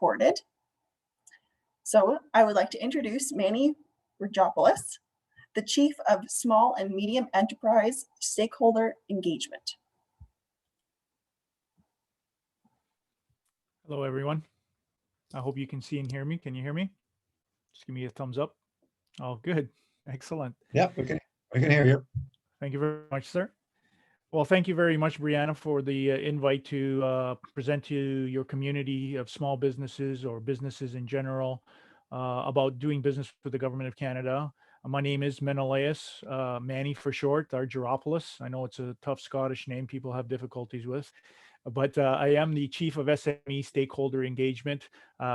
recorded. So I would like to introduce Manny Rajopoulos, the Chief of Small and Medium Enterprise Stakeholder Engagement. Hello, everyone. I hope you can see and hear me. Can you hear me? Just give me a thumbs up. Oh, good. Excellent. Yeah, we can hear you. Thank you very much, sir. Well, thank you very much, Brianna, for the invite to present to your community of small businesses or businesses in general about doing business with the Government of Canada. My name is Menelaus, Manny for short, Argyropoulos. I know it's a tough Scottish name people have difficulties with, but I am the Chief of SME Stakeholder Engagement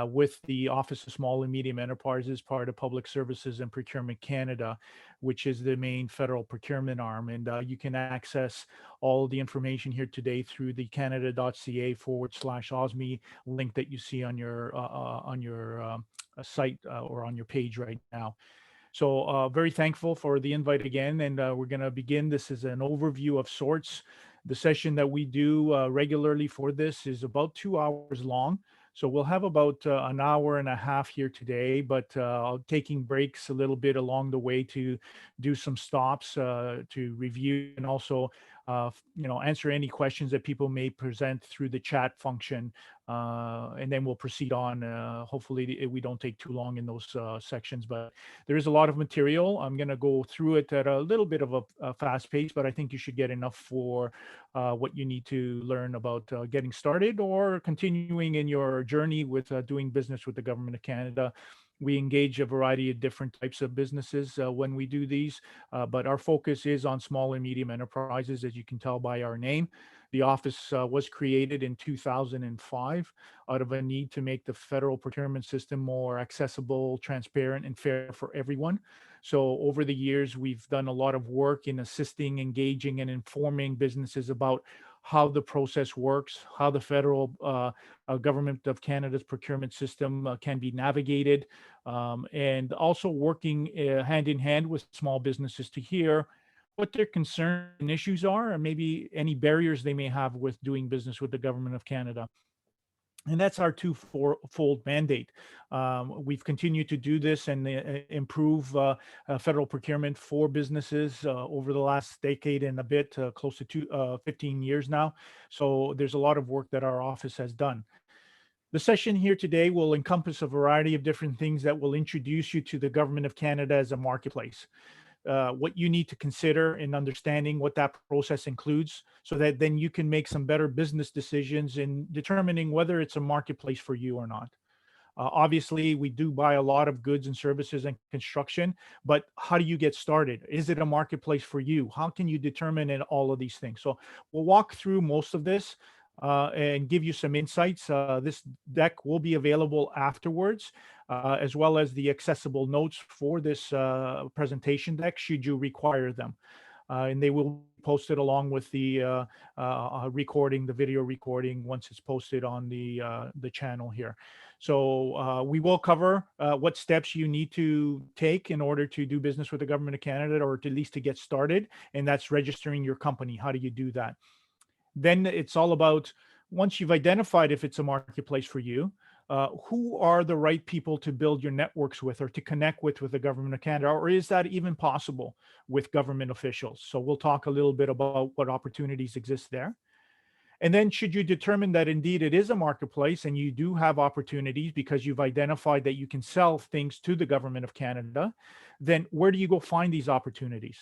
with the Office of Small and Medium Enterprises, part of Public Services and Procurement Canada, which is the main federal procurement arm. And you can access all the information here today through the canada.ca/OSME link that you see on your site or on your page right now. So very thankful for the invite again, and we're going to begin. This is an overview of sorts. The session that we do regularly for this is about 2 hours long. So we'll have about an hour and a half here today, but taking breaks a little bit along the way to do some stops to review and also answer any questions that people may present through the chat function. And then we'll proceed on. Hopefully we don't take too long in those sections, but there is a lot of material. I'm going to go through it at a little bit of a fast pace, but I think you should get enough for what you need to learn about getting started or continuing in your journey with doing business with the Government of Canada. We engage a variety of different types of businesses when we do these, but our focus is on small and medium enterprises, as you can tell by our name. The office was created in 2005 out of a need to make the federal procurement system more accessible, transparent, and fair for everyone. So over the years, we've done a lot of work in assisting, engaging, and informing businesses about how the process works, how the federal Government of Canada's procurement system can be navigated, and also working hand in hand with small businesses to hear what their concerns and issues are, and maybe any barriers they may have with doing business with the Government of Canada. And that's our twofold mandate. We've continued to do this and improve federal procurement for businesses over the last decade and a bit, close to 15 years now. So there's a lot of work that our office has done. The session here today will encompass a variety of different things that will introduce you to the Government of Canada as a marketplace. What you need to consider in understanding what that process includes so that then you can make some better business decisions in determining whether it's a marketplace for you or not. Obviously, we do buy a lot of goods and services and construction, but how do you get started? Is it a marketplace for you? How can you determine all of these things? So we'll walk through most of this and give you some insights. This deck will be available afterwards, as well as the accessible notes for this presentation deck, should you require them. And they will be posted along with the recording, the video recording, once it's posted on the channel here. So we will cover what steps you need to take in order to do business with the Government of Canada, or at least to get started, and that's registering your company. How do you do that? Then it's all about, once you've identified if it's a marketplace for you, who are the right people to build your networks with or to connect with the Government of Canada, or is that even possible with government officials? So we'll talk a little bit about what opportunities exist there. And then should you determine that indeed it is a marketplace and you do have opportunities because you've identified that you can sell things to the Government of Canada, then where do you go find these opportunities?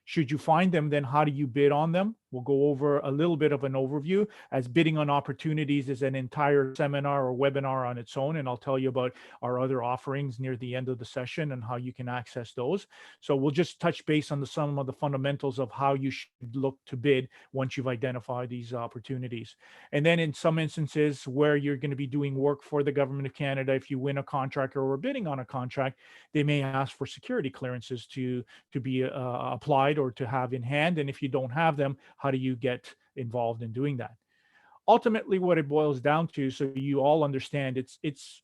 Should you find them, then how do you bid on them? We'll go over a little bit of an overview, as bidding on opportunities is an entire seminar or webinar on its own. And I'll tell you about our other offerings near the end of the session and how you can access those. So we'll just touch base on some of the fundamentals of how you should look to bid once you've identified these opportunities. And then in some instances where you're going to be doing work for the Government of Canada, if you win a contract or are bidding on a contract, they may ask for security clearances to be applied or to have in hand. And if you don't have them, how do you get involved in doing that? Ultimately, what it boils down to, so you all understand, it's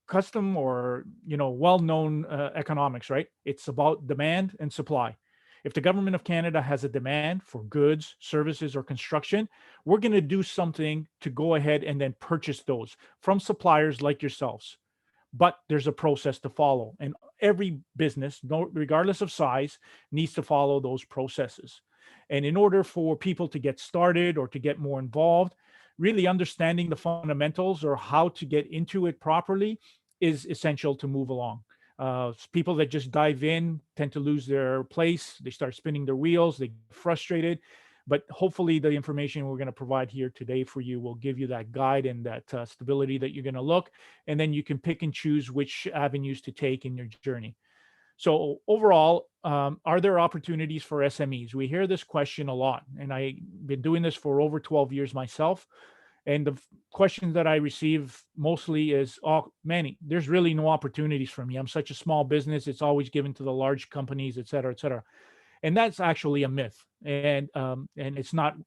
custom or well-known economics, right? It's about demand and supply. If the government of Canada has a demand for goods, services, or construction, we're going to do something to go ahead and then purchase those from suppliers like yourselves. But there's a process to follow, and every business, regardless of size, needs to follow those processes. And in order for people to get started or to get more involved, really understanding the fundamentals or how to get into it properly is essential to move along. People that just dive in tend to lose their place. They start spinning their wheels, they get frustrated. But hopefully, the information we're going to provide here today for you will give you that guide and that stability that you're going to look. And then you can pick and choose which avenues to take in your journey. So overall, are there opportunities for SMEs? We hear this question a lot, and I've been doing this for over 12 years myself. And the questions that I receive mostly is, oh, Manny, there's really no opportunities for me. I'm such a small business. It's always given to the large companies, et cetera, et cetera. And that's actually a myth, and it's not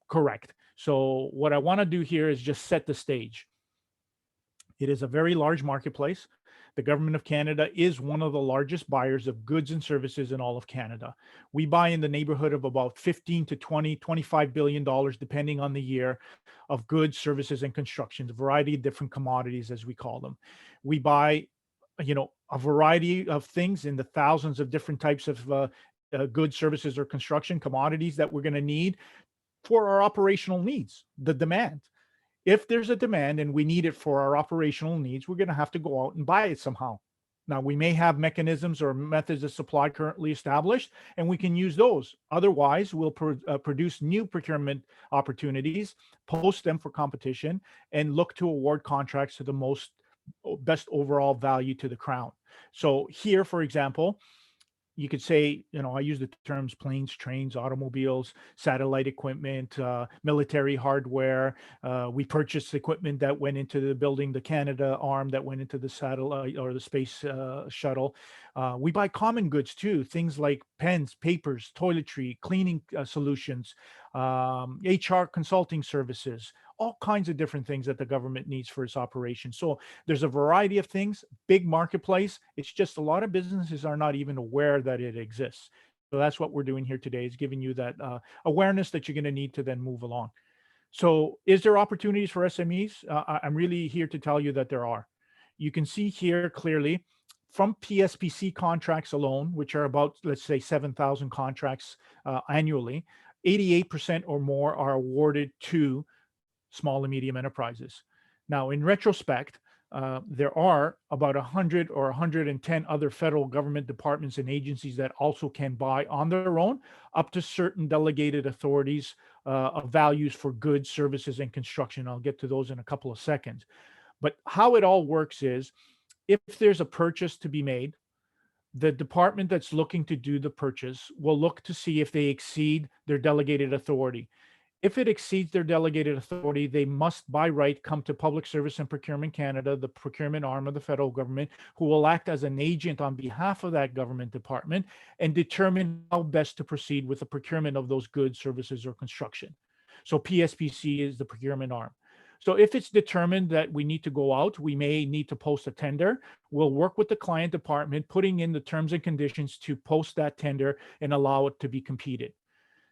correct. So what I want to do here is just set the stage. It is a very large marketplace. The government of Canada is one of the largest buyers of goods and services in all of Canada. We buy in the neighborhood of about 15 to 20, $25 billion, depending on the year, of goods, services, and construction, a variety of different commodities, as we call them. We buy, a variety of things in the thousands of different types of goods, services, or construction commodities that we're going to need for our operational needs, the demand. If there's a demand and we need it for our operational needs, we're going to have to go out and buy it somehow. Now, we may have mechanisms or methods of supply currently established, and we can use those. Otherwise, we'll produce new procurement opportunities, post them for competition, and look to award contracts to the best overall value to the Crown. So here, for example, you could say, I use the terms planes, trains, automobiles, satellite equipment, military hardware. We purchased equipment that went into the building, the Canada arm that went into the satellite or the space shuttle. We buy common goods too, things like pens, papers, toiletry, cleaning solutions, HR consulting services, all kinds of different things that the government needs for its operation. So there's a variety of things, big marketplace. It's just a lot of businesses are not even aware that it exists. So that's what we're doing here today, is giving you that awareness that you're going to need to then move along. So is there opportunities for SMEs? I'm really here to tell you that there are. You can see here clearly from PSPC contracts alone, which are about, let's say, 7,000 contracts annually, 88% or more are awarded to small and medium enterprises. Now, in retrospect, there are about 100 or 110 other federal government departments and agencies that also can buy on their own, up to certain delegated authorities of values for goods, services, and construction. I'll get to those in a couple of seconds. But how it all works is, if there's a purchase to be made, the department that's looking to do the purchase will look to see if they exceed their delegated authority. If it exceeds their delegated authority, they must by right come to Public Service and Procurement Canada, the procurement arm of the federal government, who will act as an agent on behalf of that government department and determine how best to proceed with the procurement of those goods, services, or construction. So PSPC is the procurement arm. So if it's determined that we need to go out, we may need to post a tender. We'll work with the client department, putting in the terms and conditions to post that tender and allow it to be competed.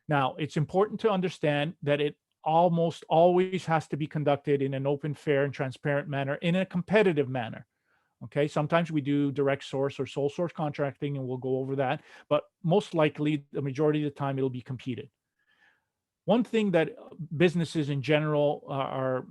Now, it's important to understand that it almost always has to be conducted in an open, fair, and transparent manner, in a competitive manner. Okay, sometimes we do direct source or sole source contracting, and we'll go over that, but most likely, the majority of the time, it'll be competed. One thing that businesses in general are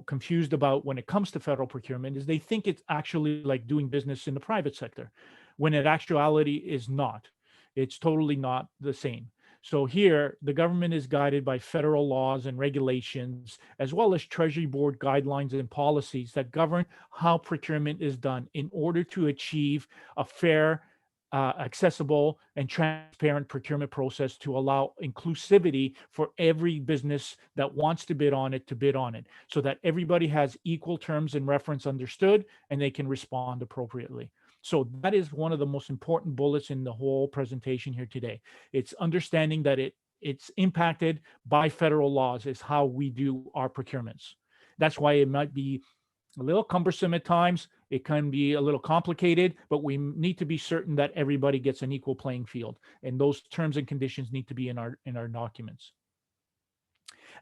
confused about when it comes to federal procurement is they think it's actually like doing business in the private sector, when in actuality is not. It's totally not the same. So here, the government is guided by federal laws and regulations, as well as Treasury Board guidelines and policies that govern how procurement is done in order to achieve a fair, accessible, and transparent procurement process to allow inclusivity for every business that wants to bid on it, so that everybody has equal terms and reference understood and they can respond appropriately. So that is one of the most important bullets in the whole presentation here today. It's understanding that it's impacted by federal laws is how we do our procurements. That's why it might be a little cumbersome at times. It can be a little complicated, but we need to be certain that everybody gets an equal playing field. And those terms and conditions need to be in our documents.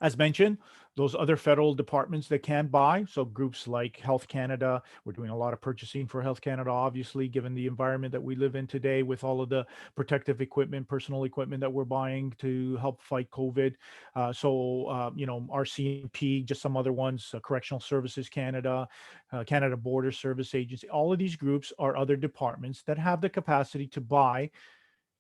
As mentioned, those other federal departments that can buy, so groups like Health Canada, we're doing a lot of purchasing for Health Canada, obviously, given the environment that we live in today with all of the protective equipment, personal equipment that we're buying to help fight COVID. RCMP, just some other ones, Correctional Services Canada, Canada Border Service Agency, all of these groups are other departments that have the capacity to buy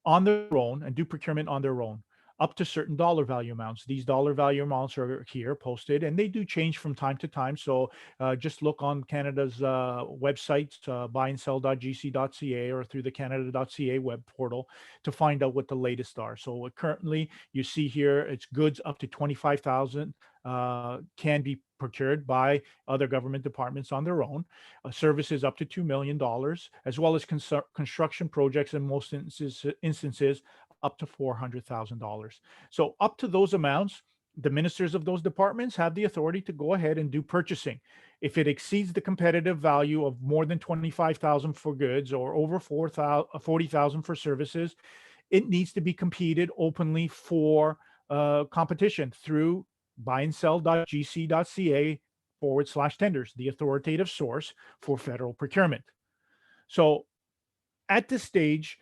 on their own and do procurement on their own up to certain dollar value amounts. These dollar value amounts are here posted, and they do change from time to time. So just look on Canada's website, buyandsell.gc.ca, or through the canada.ca web portal to find out what the latest are. So currently you see here, it's goods up to 25,000 can be procured by other government departments on their own, services up to $2 million, as well as construction projects in most instances up to $400,000. So up to those amounts, the ministers of those departments have the authority to go ahead and do purchasing. If it exceeds the competitive value of more than 25,000 for goods or over 40,000 for services, it needs to be competed openly for competition through buyandsell.gc.ca/tenders, the authoritative source for federal procurement. So at this stage,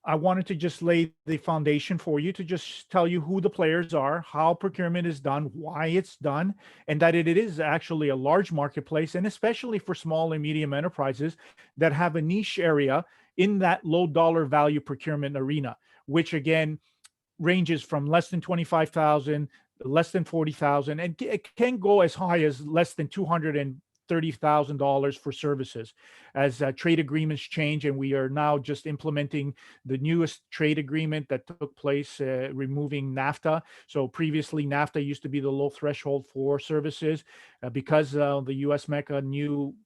I wanted to just lay the foundation for you to just tell you who the players are, how procurement is done, why it's done, and that it is actually a large marketplace, and especially for small and medium enterprises that have a niche area in that low dollar value procurement arena, which again ranges from less than 25,000, less than 40,000, and it can go as high as less than $230,000 for services as trade agreements change. And we are now just implementing the newest trade agreement that took place, removing NAFTA. So previously NAFTA used to be the low threshold for services because the US MECA new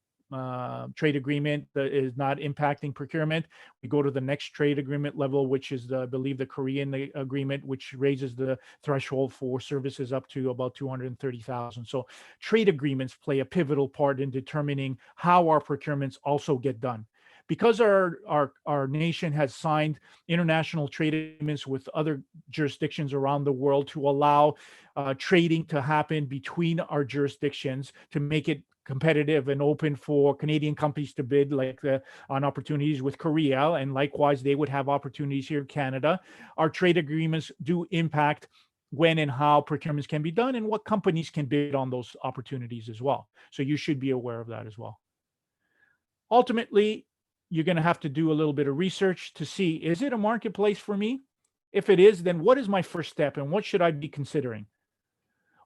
trade agreement that is not impacting procurement. We go to the next trade agreement level, which is I believe the Korean agreement, which raises the threshold for services up to about 230,000. So trade agreements play a pivotal part in determining how our procurements also get done. Because our nation has signed international trade agreements with other jurisdictions around the world to allow trading to happen between our jurisdictions to make it competitive and open for Canadian companies to bid on opportunities with Korea, and likewise they would have opportunities here in Canada. Our trade agreements do impact when and how procurements can be done and what companies can bid on those opportunities as well. So you should be aware of that as well. Ultimately, you're going to have to do a little bit of research to see, is it a marketplace for me? If it is, then what is my first step and what should I be considering?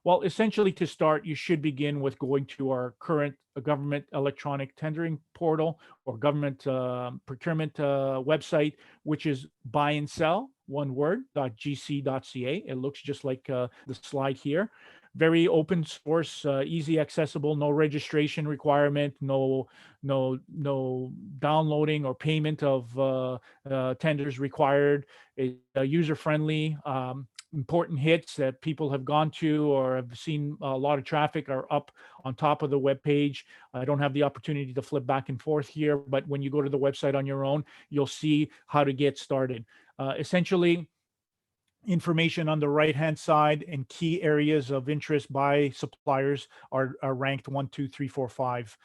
Well, essentially to start, you should begin with going to our current government electronic tendering portal or government procurement website, which is buyandsell.gc.ca. It looks just like the slide here. Very open source, easy accessible, no registration requirement, no downloading or payment of tenders required. It's user friendly. Important hits that people have gone to or have seen a lot of traffic are up on top of the web page. I don't have the opportunity to flip back and forth here, but when you go to the website on your own, you'll see how to get started. Essentially, information on the right-hand side and key areas of interest by suppliers are ranked 1, 2, 3, 4, 5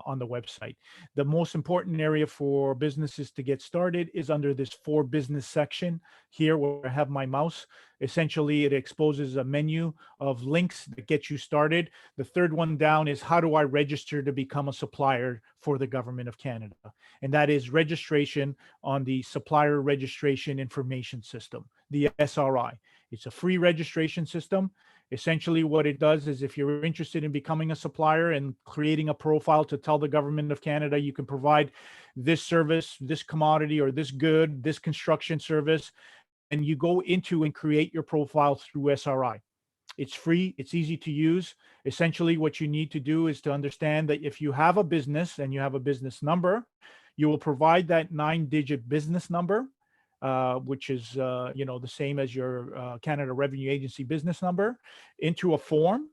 on the website. The most important area for businesses to get started is under this for business section here where I have my mouse. Essentially, it exposes a menu of links that get you started. The third one down is how do I register to become a supplier for the Government of Canada? And that is registration on the Supplier Registration Information System, the SRI. It's a free registration system. Essentially, what it does is if you're interested in becoming a supplier and creating a profile to tell the Government of Canada you can provide this service, this commodity, or this good, this construction service, and you go into and create your profile through SRI. It's free. It's easy to use. Essentially, what you need to do is to understand that if you have a business and you have a business number, you will provide that 9-digit business number, which is the same as your Canada Revenue Agency business number, into a form.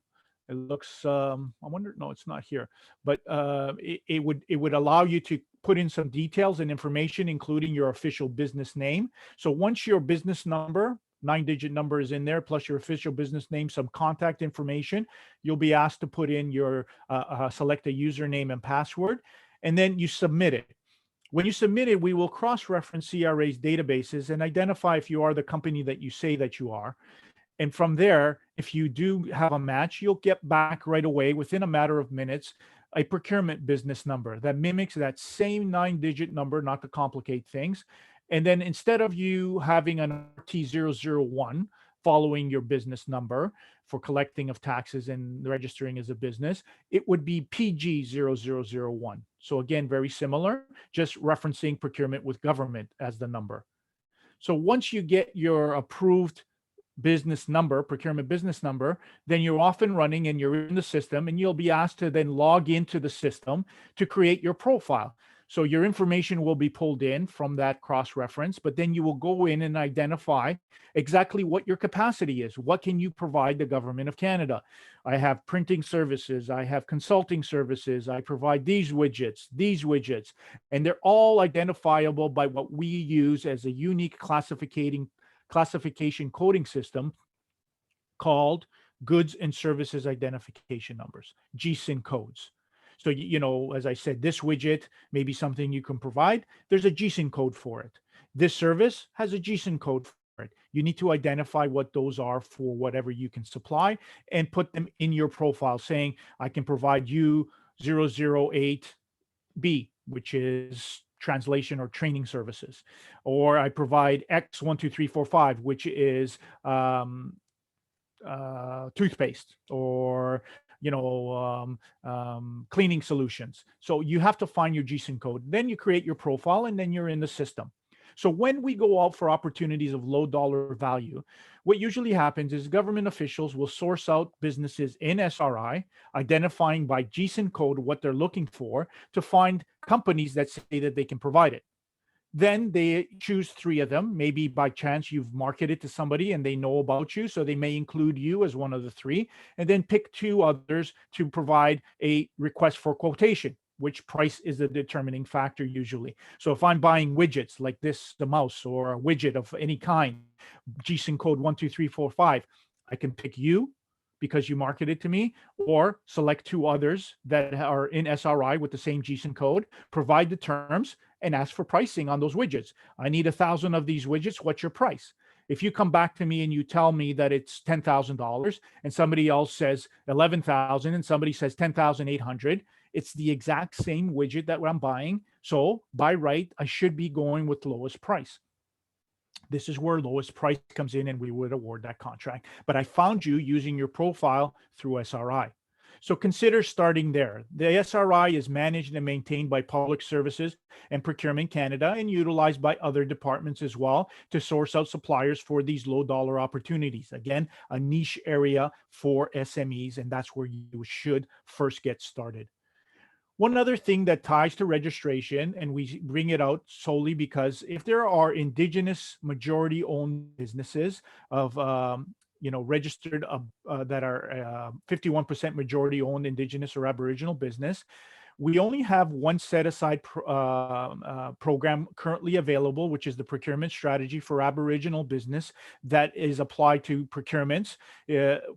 It looks, I wonder, no, it's not here, but it would allow you to put in some details and information, including your official business name. So once your business number, 9-digit number is in there, plus your official business name, some contact information, you'll be asked to put in your, select a username and password, and then you submit it. When you submit it, we will cross-reference CRA's databases and identify if you are the company that you say that you are. And from there, if you do have a match, you'll get back right away within a matter of minutes a procurement business number that mimics that same 9-digit number, not to complicate things. And then instead of you having an RT001 following your business number for collecting of taxes and registering as a business, it would be PG0001. So again, very similar, just referencing procurement with government as the number. So once you get your approved business number, procurement business number, then you're off and running and you're in the system, and you'll be asked to then log into the system to create your profile. So your information will be pulled in from that cross-reference, but then you will go in and identify exactly what your capacity is. What can you provide the government of Canada? I have printing services, I have consulting services, I provide these widgets, and they're all identifiable by what we use as a unique classification coding system called Goods and Services Identification Numbers, GSIN codes. So, as I said, this widget may be something you can provide. There's a GSIN code for it. This service has a GSIN code for it. You need to identify what those are for whatever you can supply and put them in your profile saying, I can provide you 008B, which is translation or training services, or I provide X12345, which is toothpaste, or cleaning solutions. So you have to find your GSIN code. Then you create your profile, and then you're in the system. So when we go out for opportunities of low dollar value, what usually happens is government officials will source out businesses in SRI, identifying by GSIN code what they're looking for, to find companies that say that they can provide it. Then they choose 3 of them. Maybe by chance you've marketed to somebody and they know about you, so they may include you as one of the 3, and then pick 2 others to provide a request for quotation, which price is the determining factor usually. So if I'm buying widgets like this, the mouse, or a widget of any kind, GSIN code 12345, I can pick you because you marketed to me, or select 2 others that are in SRI with the same GSIN code, provide the terms, and ask for pricing on those widgets. I need 1,000 of these widgets. What's your price? If you come back to me and you tell me that it's $10,000, and somebody else says 11,000, and somebody says 10,800, it's the exact same widget that I'm buying. So by right, I should be going with lowest price. This is where lowest price comes in, and we would award that contract. But I found you using your profile through SRI. So consider starting there. The SRI is managed and maintained by Public Services and Procurement Canada, and utilized by other departments as well to source out suppliers for these low dollar opportunities. Again, a niche area for SMEs, and that's where you should first get started. One other thing that ties to registration, and we bring it out solely because if there are Indigenous majority-owned businesses of registered that are 51% majority-owned Indigenous or Aboriginal business, we only have one set-aside program currently available, which is the procurement strategy for Aboriginal business that is applied to procurements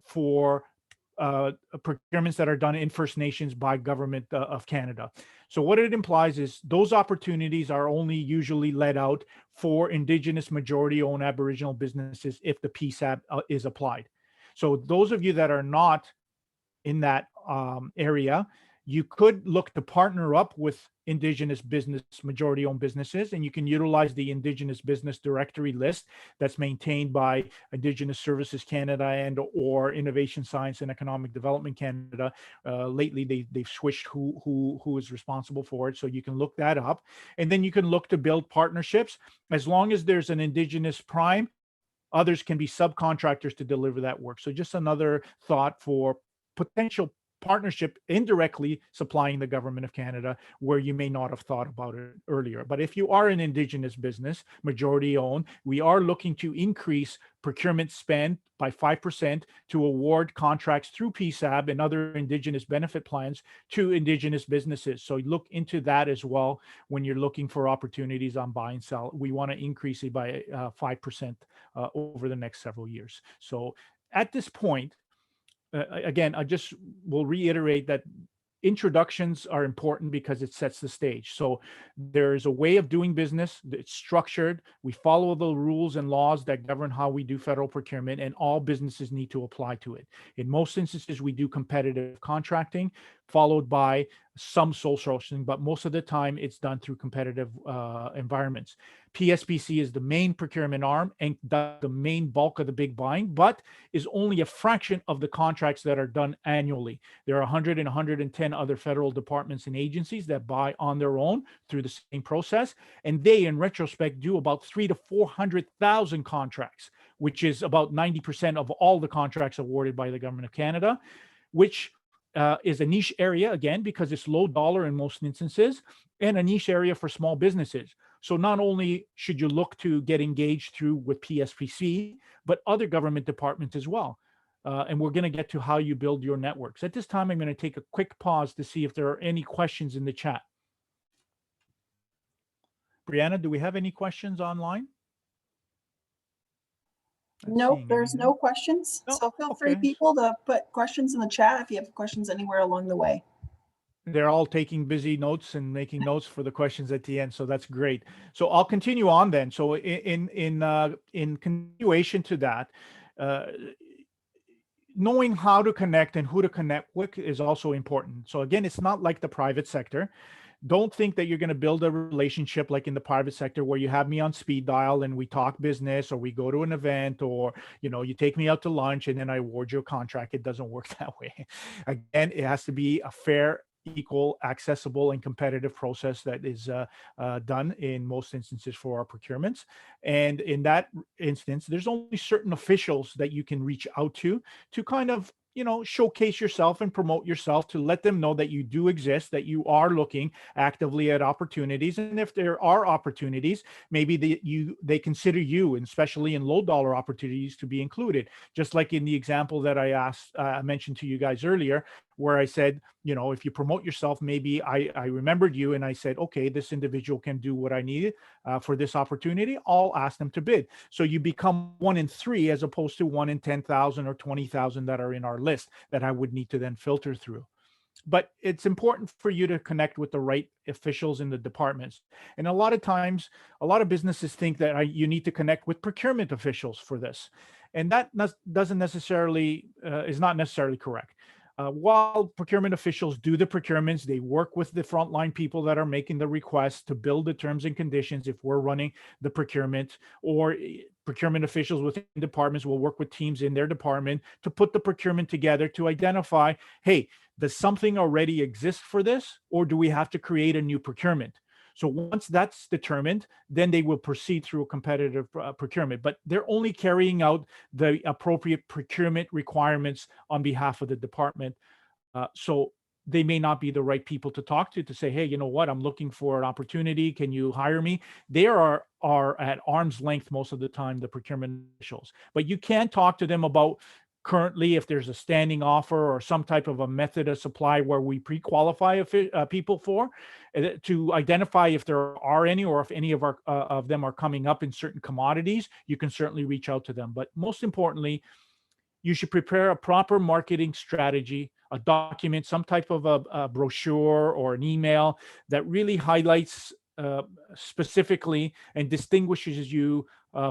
for procurements that are done in First Nations by Government of Canada. So what it implies is those opportunities are only usually let out for Indigenous majority-owned Aboriginal businesses if the PSAP is applied. So those of you that are not in that area, you could look to partner up with Indigenous business, majority-owned businesses, and you can utilize the Indigenous Business Directory list that's maintained by Indigenous Services Canada and or Innovation Science and Economic Development Canada. Lately, they've switched who is responsible for it, so you can look that up. And then you can look to build partnerships. As long as there's an Indigenous prime, others can be subcontractors to deliver that work. So just another thought for potential partnership indirectly supplying the government of Canada where you may not have thought about it earlier. But if you are an Indigenous business, majority owned, we are looking to increase procurement spend by 5% to award contracts through PSAB and other Indigenous benefit plans to Indigenous businesses. So look into that as well when you're looking for opportunities on buy and sell. We want to increase it by 5% over the next several years. So at this point, again, I just will reiterate that introductions are important because it sets the stage. So there's a way of doing business. It's structured. We follow the rules and laws that govern how we do federal procurement, and all businesses need to apply to it. In most instances, we do competitive contracting, followed by some sole sourcing, but most of the time it's done through competitive environments. PSPC is the main procurement arm and does the main bulk of the big buying, but is only a fraction of the contracts that are done annually. There are 100 and 110 other federal departments and agencies that buy on their own through the same process, and they, in retrospect, do about 300,000 to 400,000 contracts, which is about 90% of all the contracts awarded by the Government of Canada, which is a niche area, again, because it's low dollar in most instances, and a niche area for small businesses. So not only should you look to get engaged through with PSPC, but other government departments as well. And we're going to get to how you build your networks. At this time, I'm going to take a quick pause to see if there are any questions in the chat. Brianna, do we have any questions online? Not Nope, seeing there's anything. no questions. No, So feel free, okay. people, to put questions in the chat if you have questions anywhere along the way. They're all taking busy notes and making notes for the questions at the end, so that's great. So I'll continue on then. So in continuation to that, knowing how to connect and who to connect with is also important. So again, it's not like the private sector. Don't think that you're going to build a relationship like in the private sector where you have me on speed dial and we talk business, or we go to an event, or you take me out to lunch and then I award you a contract. It doesn't work that way. Again, it has to be a fair, equal, accessible, and competitive process that is done in most instances for our procurements. And in that instance, there's only certain officials that you can reach out to kind of showcase yourself and promote yourself, to let them know that you do exist, that you are looking actively at opportunities. And if there are opportunities, maybe they consider you, and especially in low dollar opportunities, to be included. Just like in the example that I mentioned to you guys earlier, where I said, if you promote yourself, maybe I remembered you and I said, okay, this individual can do what I needed for this opportunity. I'll ask them to bid. So you become 1 in 3 as opposed to 1 in 10,000 or 20,000 that are in our list that I would need to then filter through. But it's important for you to connect with the right officials in the departments. And a lot of times, a lot of businesses think that you need to connect with procurement officials for this. And that is not necessarily correct. While procurement officials do the procurements, they work with the frontline people that are making the requests to build the terms and conditions if we're running the procurement, or procurement officials within departments will work with teams in their department to put the procurement together to identify, hey, does something already exist for this, or do we have to create a new procurement? So once that's determined, then they will proceed through a competitive procurement, but they're only carrying out the appropriate procurement requirements on behalf of the department. So they may not be the right people to talk to say, hey, you know what, I'm looking for an opportunity. Can you hire me? They are at arm's length most of the time, the procurement officials, but you can talk to them about currently if there's a standing offer or some type of a method of supply where we pre-qualify people for to identify if there are any, or if any of them are coming up in certain commodities. You can certainly reach out to them, but most importantly, you should prepare a proper marketing strategy, a document, some type of a brochure or an email that really highlights specifically and distinguishes you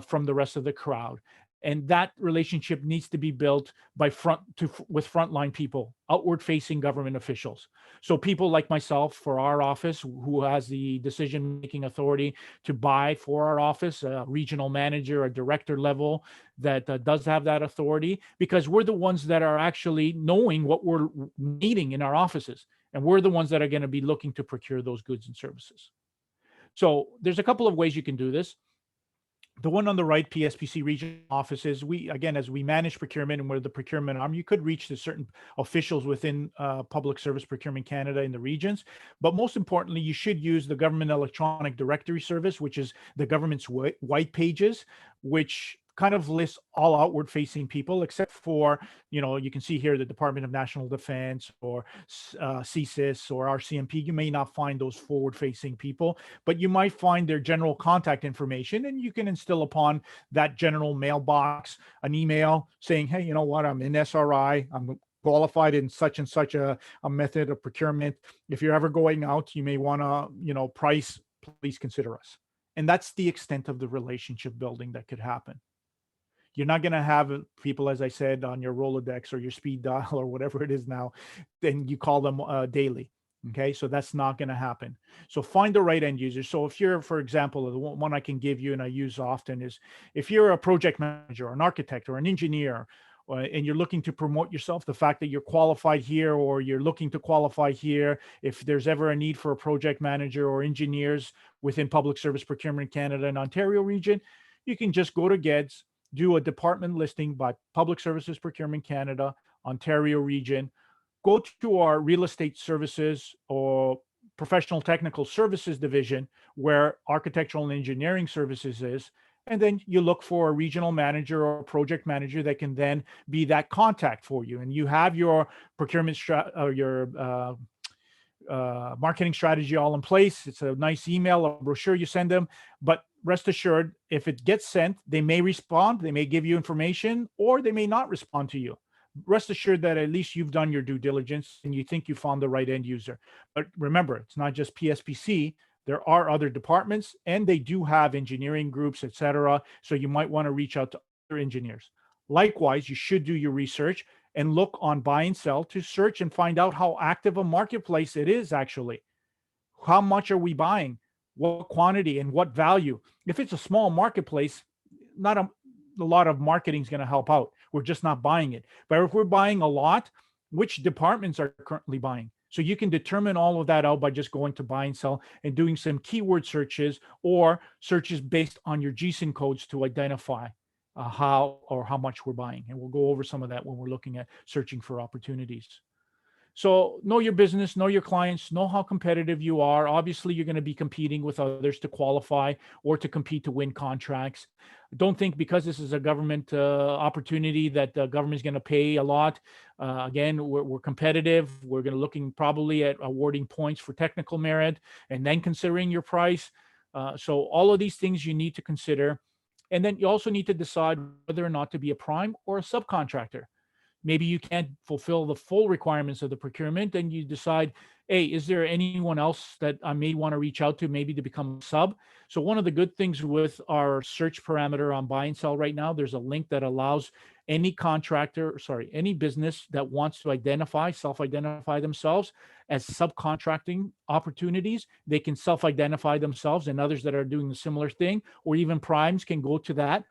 from the rest of the crowd. And that relationship needs to be built with frontline people, outward-facing government officials. So people like myself for our office, who has the decision-making authority to buy for our office, a regional manager, a director level that does have that authority, because we're the ones that are actually knowing what we're needing in our offices. And we're the ones that are going to be looking to procure those goods and services. So there's a couple of ways you can do this. The one on the right, PSPC regional offices, we, again, as we manage procurement and we're the procurement arm, you could reach to certain officials within Public Service Procurement Canada in the regions. But most importantly, you should use the Government Electronic Directory Service, which is the government's white pages, which kind of lists all outward facing people, except for, you can see here the Department of National Defense or CSIS or RCMP. You may not find those forward facing people, but you might find their general contact information, and you can instill upon that general mailbox an email saying, hey, you know what, I'm in SRI, I'm qualified in such and such a method of procurement. If you're ever going out, you may want to, price, please consider us. And that's the extent of the relationship building that could happen. You're not going to have people, as I said, on your Rolodex or your speed dial or whatever it is now, then you call them daily. Okay, so that's not going to happen. So find the right end user. So if you're, for example, the one I can give you and I use often is if you're a project manager or an architect or an engineer, and you're looking to promote yourself, the fact that you're qualified here or you're looking to qualify here, if there's ever a need for a project manager or engineers within Public Service Procurement Canada and Ontario region, you can just go to GEDS, do a department listing by Public Services Procurement Canada, Ontario region, go to our real estate services or professional technical services division where architectural and engineering services is, and then you look for a regional manager or a project manager that can then be that contact for you. And you have your procurement marketing strategy all in place. It's a nice email or brochure you send them, but rest assured, if it gets sent, they may respond, they may give you information, or they may not respond to you. Rest assured that at least you've done your due diligence and you think you found the right end user. But remember, it's not just PSPC. There are other departments and they do have engineering groups, etc. So you might want to reach out to other engineers. Likewise, you should do your research and look on buy and sell to search and find out how active a marketplace it is actually. How much are we buying? What quantity and what value? If it's a small marketplace, not a lot of marketing is going to help out. We're just not buying it. But if we're buying a lot, which departments are currently buying? So you can determine all of that out by just going to buy and sell and doing some keyword searches or searches based on your GSIN codes to identify how or how much we're buying. And we'll go over some of that when we're looking at searching for opportunities. So know your business, know your clients, know how competitive you are. Obviously, you're going to be competing with others to qualify or to compete to win contracts. Don't think because this is a government opportunity that the government is going to pay a lot. Again, we're competitive. We're going to looking probably at awarding points for technical merit and then considering your price. So all of these things you need to consider. And then you also need to decide whether or not to be a prime or a subcontractor. Maybe you can't fulfill the full requirements of the procurement and you decide, hey, is there anyone else that I may want to reach out to maybe to become a sub? So one of the good things with our search parameter on buy and sell right now, there's a link that allows any any business that wants to self-identify themselves as subcontracting opportunities. They can self-identify themselves and others that are doing the similar thing, or even primes can go to that.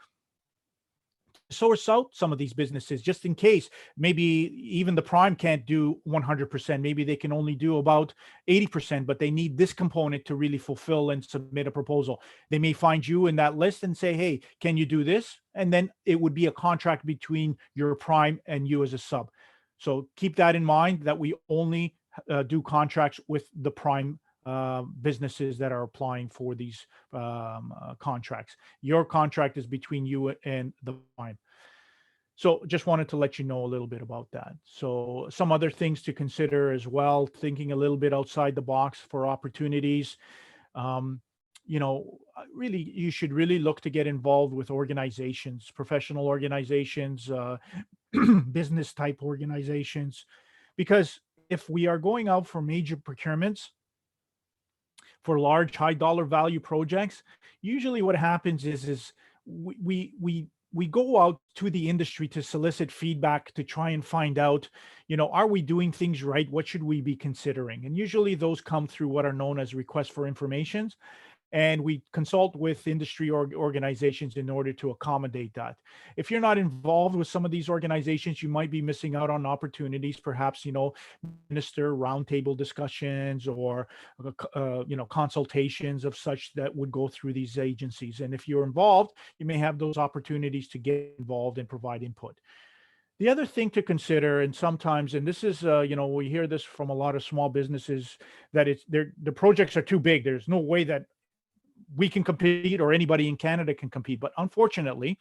Source out some of these businesses just in case maybe even the prime can't do 100%. Maybe they can only do about 80%, but they need this component to really fulfill and submit a proposal. They may find you in that list and say, hey, can you do this? And then it would be a contract between your prime and you as a sub. So keep that in mind that we only do contracts with the prime businesses that are applying for these contracts. Your contract is between you and the prime. So just wanted to let you know a little bit about that. So some other things to consider as well, thinking a little bit outside the box for opportunities. Really, you should really look to get involved with organizations, professional organizations, business type organizations, because if we are going out for major procurements, for large high dollar value projects, usually what happens is we go out to the industry to solicit feedback to try and find out, are we doing things right? What should we be considering? And usually those come through what are known as requests for informations. and we consult with industry organizations in order to accommodate that. If you're not involved with some of these organizations, you might be missing out on opportunities, perhaps, minister roundtable discussions or, consultations of such that would go through these agencies. And if you're involved, you may have those opportunities to get involved and provide input. The other thing to consider, and sometimes, and this is, we hear this from a lot of small businesses, that the projects are too big. There's no way that we can compete or anybody in Canada can compete. But unfortunately,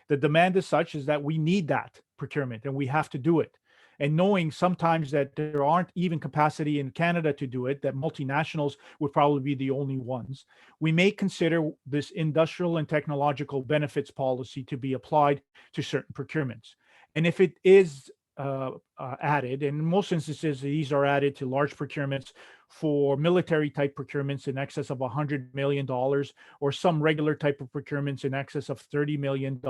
the demand is such is that we need that procurement and we have to do it. And knowing sometimes that there aren't even capacity in Canada to do it, that multinationals would probably be the only ones, we may consider this industrial and technological benefits policy to be applied to certain procurements. And if it is added, and in most instances, these are added to large procurements for military type procurements in excess of $100 million, or some regular type of procurements in excess of $30 million,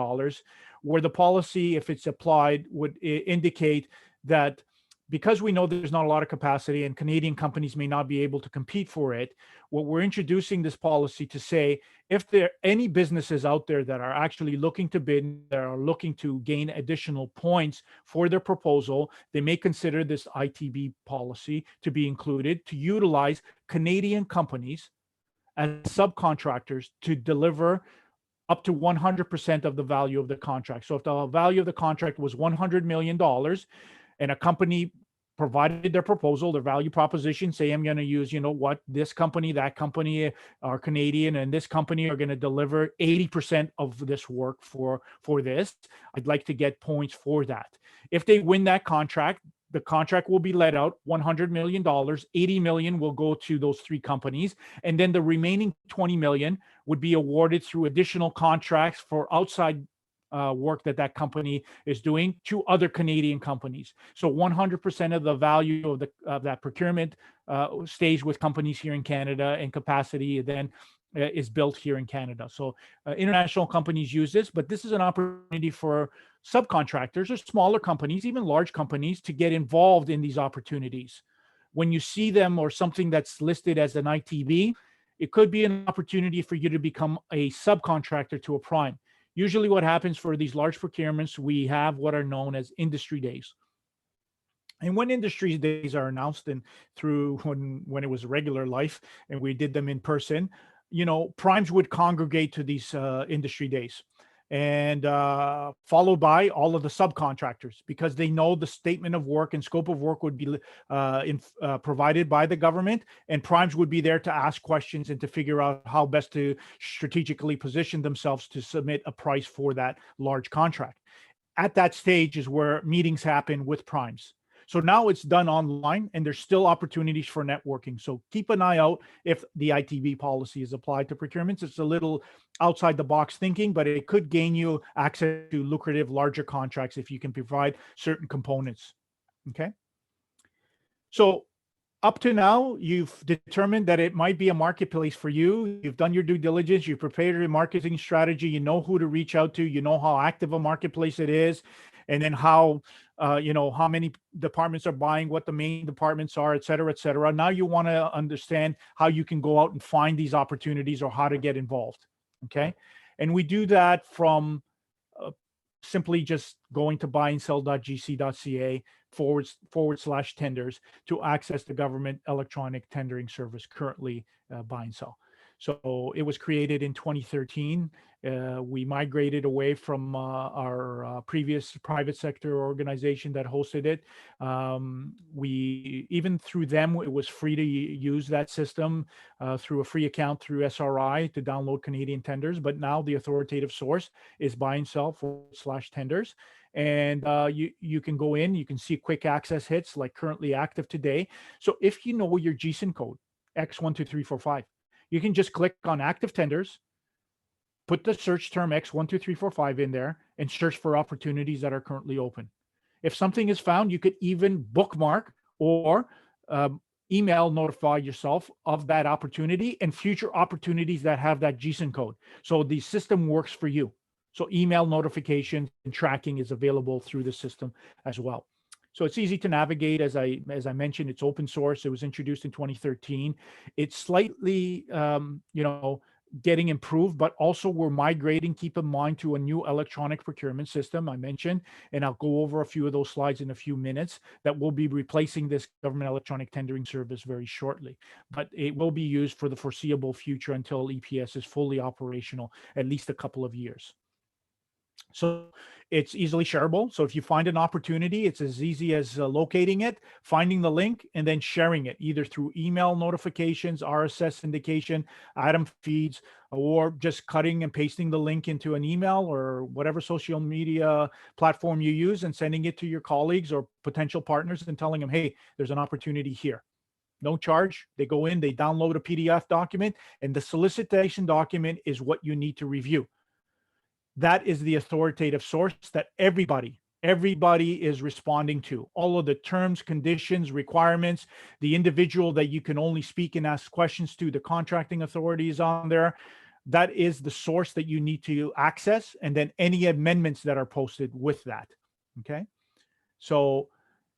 where the policy, if it's applied, would indicate that because we know there's not a lot of capacity and Canadian companies may not be able to compete for it, what we're introducing this policy to say, if there are any businesses out there that are actually looking to bid, that are looking to gain additional points for their proposal, they may consider this ITB policy to be included to utilize Canadian companies as subcontractors to deliver up to 100% of the value of the contract. So if the value of the contract was $100 million, and a company provided their proposal, their value proposition, say, I'm going to use, this company, that company are Canadian, and this company are going to deliver 80% of this work for this. I'd like to get points for that. If they win that contract, the contract will be let out, $100 million, $80 million will go to those three companies. And then the remaining $20 million would be awarded through additional contracts for outside work that company is doing to other Canadian companies. So 100% of the value of that procurement stays with companies here in Canada, and capacity then is built here in Canada. So international companies use this, but this is an opportunity for subcontractors or smaller companies, even large companies, to get involved in these opportunities. When you see them or something that's listed as an ITB, it could be an opportunity for you to become a subcontractor to a prime. Usually what happens for these large procurements, we have what are known as industry days. And when industry days are announced, and through when it was regular life and we did them in person, primes would congregate to these industry days, and followed by all of the subcontractors, because they know the statement of work and scope of work would be provided by the government, and primes would be there to ask questions and to figure out how best to strategically position themselves to submit a price for that large contract. At that stage is where meetings happen with primes. So now it's done online, and there's still opportunities for networking. So keep an eye out if the ITB policy is applied to procurements. It's a little outside the box thinking, but it could gain you access to lucrative, larger contracts if you can provide certain components. Okay. So up to now, you've determined that it might be a marketplace for you. You've done your due diligence. You've prepared your marketing strategy. You know who to reach out to. You know how active a marketplace it is, and then how many departments are buying, what the main departments are, et cetera, et cetera. Now you want to understand how you can go out and find these opportunities or how to get involved. Okay. And we do that from simply just going to buyandsell.gc.ca /tenders to access the government electronic tendering service, currently Buy and Sell. So it was created in 2013. We migrated away from our previous private sector organization that hosted it. We, even through them, it was free to use that system through a free account through SRI to download Canadian tenders. But now the authoritative source is Buy and Sell /tenders. And you can go in, you can see quick access hits like currently active today. So if you know your GSIN code, X12345, you can just click on active tenders, put the search term X12345 in there, and search for opportunities that are currently open. If something is found, you could even bookmark or email notify yourself of that opportunity and future opportunities that have that GSIN code. So the system works for you. So email notifications and tracking is available through the system as well. So it's easy to navigate. As I mentioned, it's open source. It was introduced in 2013. It's slightly, getting improved, but also we're migrating, keep in mind, to a new electronic procurement system I mentioned, and I'll go over a few of those slides in a few minutes, that will be replacing this government electronic tendering service very shortly. But it will be used for the foreseeable future until EPS is fully operational, at least a couple of years. So it's easily shareable. So if you find an opportunity, it's as easy as locating it, finding the link, and then sharing it either through email notifications, RSS syndication, Atom feeds, or just cutting and pasting the link into an email or whatever social media platform you use and sending it to your colleagues or potential partners and telling them, hey, there's an opportunity here. No charge. They go in, they download a PDF document, and the solicitation document is what you need to review. That is the authoritative source that everybody is responding to. All of the terms, conditions, requirements, the individual that you can only speak and ask questions to, the contracting authorities on there. That is the source that you need to access, and then any amendments that are posted with that. Okay. So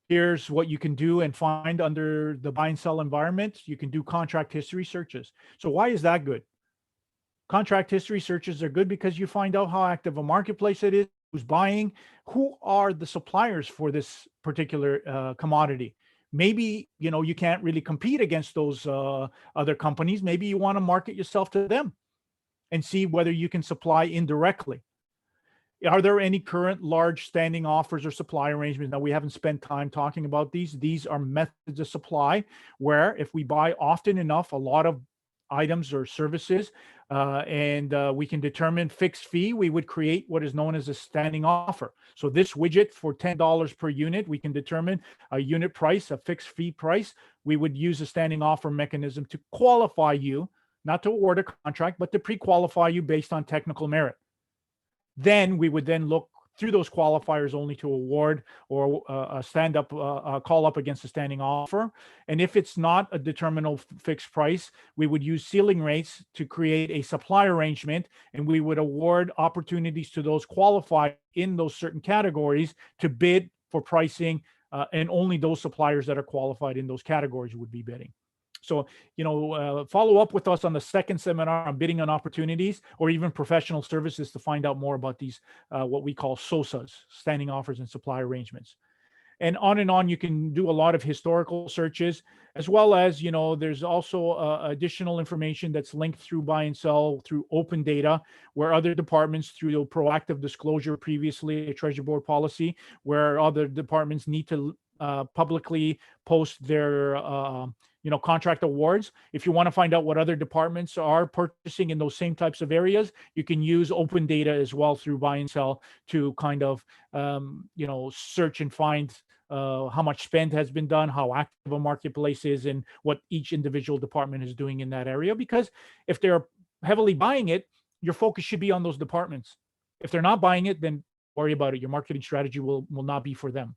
here's what you can do and find under the buy and sell environment. You can do contract history searches. So why is that good? Contract history searches are good because you find out how active a marketplace it is, who's buying, who are the suppliers for this particular commodity. Maybe, you can't really compete against those other companies. Maybe you want to market yourself to them and see whether you can supply indirectly. Are there any current large standing offers or supply arrangements? Now, we haven't spent time talking about these. These are methods of supply where if we buy often enough, a lot of items or services, and we can determine fixed fee, we would create what is known as a standing offer. So this widget for $10 per unit, we can determine a unit price, a fixed fee price. We would use a standing offer mechanism to qualify you, not to award a contract, but to pre-qualify you based on technical merit. Then we would then look through those qualifiers only to award or a stand-up call up against a standing offer. And if it's not a determinable fixed price, we would use ceiling rates to create a supply arrangement, and we would award opportunities to those qualified in those certain categories to bid for pricing, and only those suppliers that are qualified in those categories would be bidding. So, follow up with us on the second seminar on bidding on opportunities, or even professional services, to find out more about these, what we call SOSAs, standing offers and supply arrangements. And on you can do a lot of historical searches, as well as, there's also additional information that's linked through buy and sell through open data, where other departments, through proactive disclosure, previously a Treasury Board policy, where other departments need to publicly post their contract awards. If you want to find out what other departments are purchasing in those same types of areas, you can use open data as well through buy and sell to kind of search and find how much spend has been done, how active a marketplace is, and what each individual department is doing in that area. Because if they're heavily buying it, your focus should be on those departments. If they're not buying it, then worry about it. Your marketing strategy will not be for them.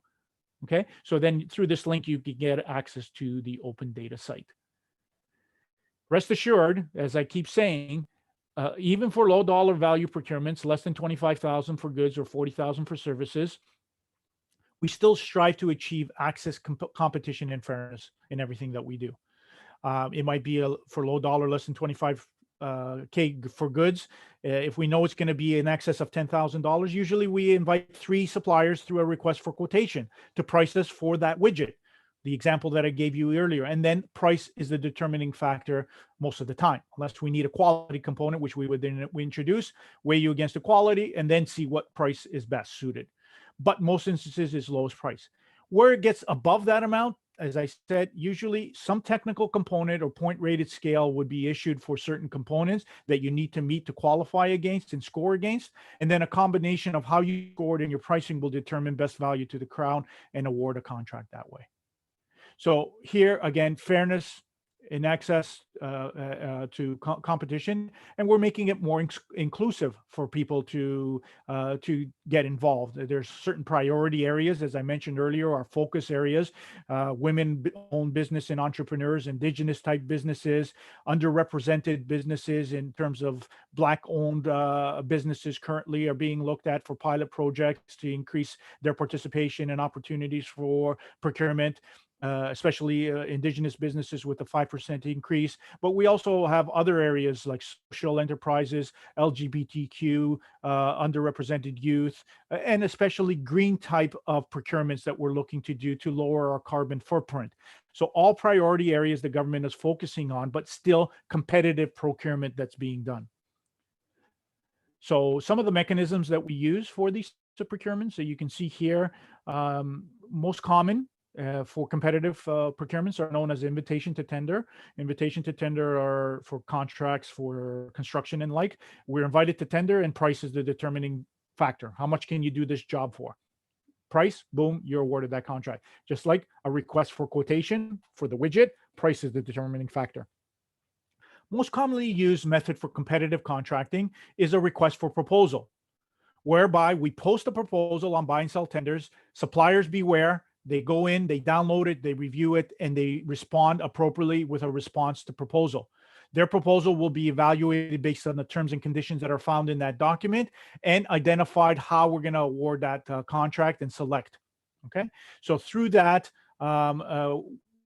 Okay, so then through this link, you can get access to the open data site. Rest assured, as I keep saying, even for low dollar value procurements, less than $25,000 for goods or $40,000 for services, we still strive to achieve access, competition, and fairness in everything that we do. It might be for low dollar, less than 25K for goods. If we know it's going to be in excess of $10,000, usually we invite 3 suppliers through a request for quotation to price us for that widget, the example that I gave you earlier. And then price is the determining factor most of the time, unless we need a quality component, which we would then introduce, weigh you against the quality, and then see what price is best suited. But most instances is lowest price. Where it gets above that amount, as I said, usually some technical component or point rated scale would be issued for certain components that you need to meet to qualify against and score against. And then a combination of how you scored and your pricing will determine best value to the Crown and award a contract that way. So here again, fairness in access to competition, and we're making it more inclusive for people to get involved. There's certain priority areas, as I mentioned earlier, our focus areas: women-owned business and entrepreneurs, Indigenous type businesses, underrepresented businesses in terms of Black-owned businesses currently are being looked at for pilot projects to increase their participation and opportunities for procurement. Especially Indigenous businesses with a 5% increase. But we also have other areas like social enterprises, LGBTQ, underrepresented youth, and especially green type of procurements that we're looking to do to lower our carbon footprint. So all priority areas the government is focusing on, but still competitive procurement that's being done. So some of the mechanisms that we use for these procurements, so you can see here, most common for competitive procurements are known as invitation to tender. Invitation to tender are for contracts for construction and like. We're invited to tender, and price is the determining factor. How much can you do this job for? Price, boom, you're awarded that contract. Just like a request for quotation for the widget, price is the determining factor. Most commonly used method for competitive contracting is a request for proposal, whereby we post a proposal on buy and sell tenders. Suppliers beware. They go in, they download it, they review it, and they respond appropriately with a response to proposal. Their proposal will be evaluated based on the terms and conditions that are found in that document and identified how we're going to award that contract and select. Okay, so through that,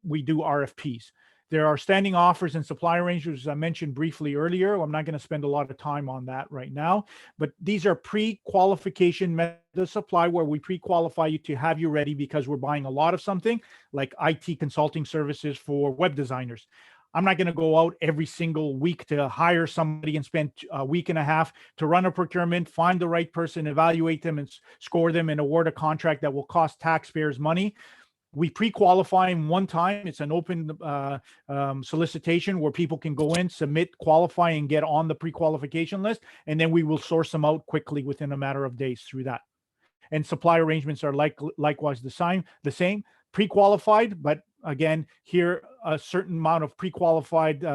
we do RFPs. There are standing offers and supply arrangements, as I mentioned briefly earlier. I'm not going to spend a lot of time on that right now, but these are pre-qualification methods of supply where we pre-qualify you to have you ready because we're buying a lot of something, like IT consulting services for web designers. I'm not going to go out every single week to hire somebody and spend a week and a half to run a procurement, find the right person, evaluate them, and score them and award a contract that will cost taxpayers money. We pre-qualify them one time. It's an open solicitation where people can go in, submit, qualify, and get on the pre-qualification list. And then we will source them out quickly within a matter of days through that. And supply arrangements are likewise the same, pre-qualified. But again, here, a certain amount of pre-qualified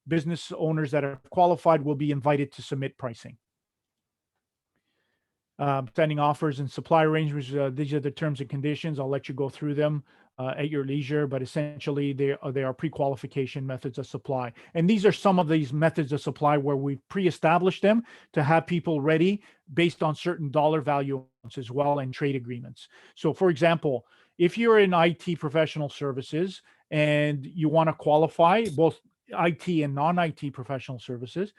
business owners that are qualified will be invited to submit pricing. Standing offers and supply arrangements, these are the terms and conditions. I'll let you go through them at your leisure, but essentially they are pre-qualification methods of supply. And these are some of these methods of supply where we pre-established them to have people ready based on certain dollar value as well and trade agreements. So for example, if you're in IT professional services and you want to qualify both IT and non-IT professional services,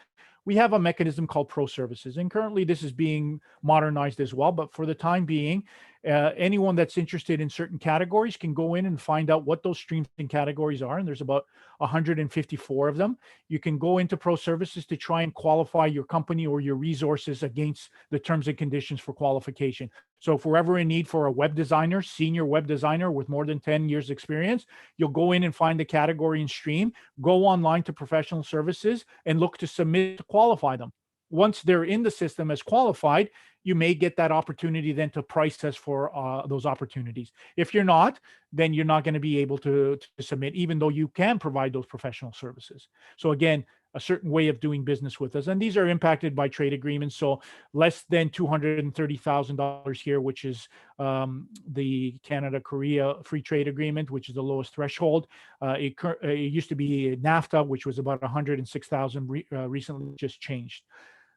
we have a mechanism called Pro Services. And currently this is being modernized as well. But for the time being, anyone that's interested in certain categories can go in and find out what those streams and categories are. And there's about 154 of them. You can go into Pro Services to try and qualify your company or your resources against the terms and conditions for qualification. So if we're ever in need for a web designer, senior web designer with more than 10 years experience, you'll go in and find the category and stream, go online to professional services and look to submit to qualify them. Once they're in the system as qualified, you may get that opportunity then to price test for those opportunities. If you're not, then you're not going to be able to submit, even though you can provide those professional services. So again, a certain way of doing business with us. And these are impacted by trade agreements. So less than $230,000 here, which is the Canada-Korea Free Trade Agreement, which is the lowest threshold. It used to be NAFTA, which was about 106,000, recently just changed.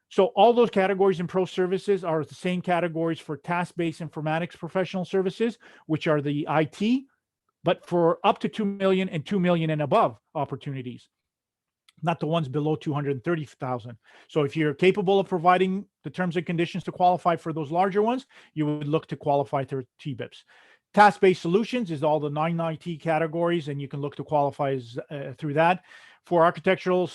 So all those categories in Pro Services are the same categories for task-based informatics professional services, which are the IT, but for up to 2 million and 2 million and above opportunities, not the ones below 230,000. So if you're capable of providing the terms and conditions to qualify for those larger ones, you would look to qualify through TBIPs. Task-based solutions is all the non-IT categories, and you can look to qualify through that. For architectural,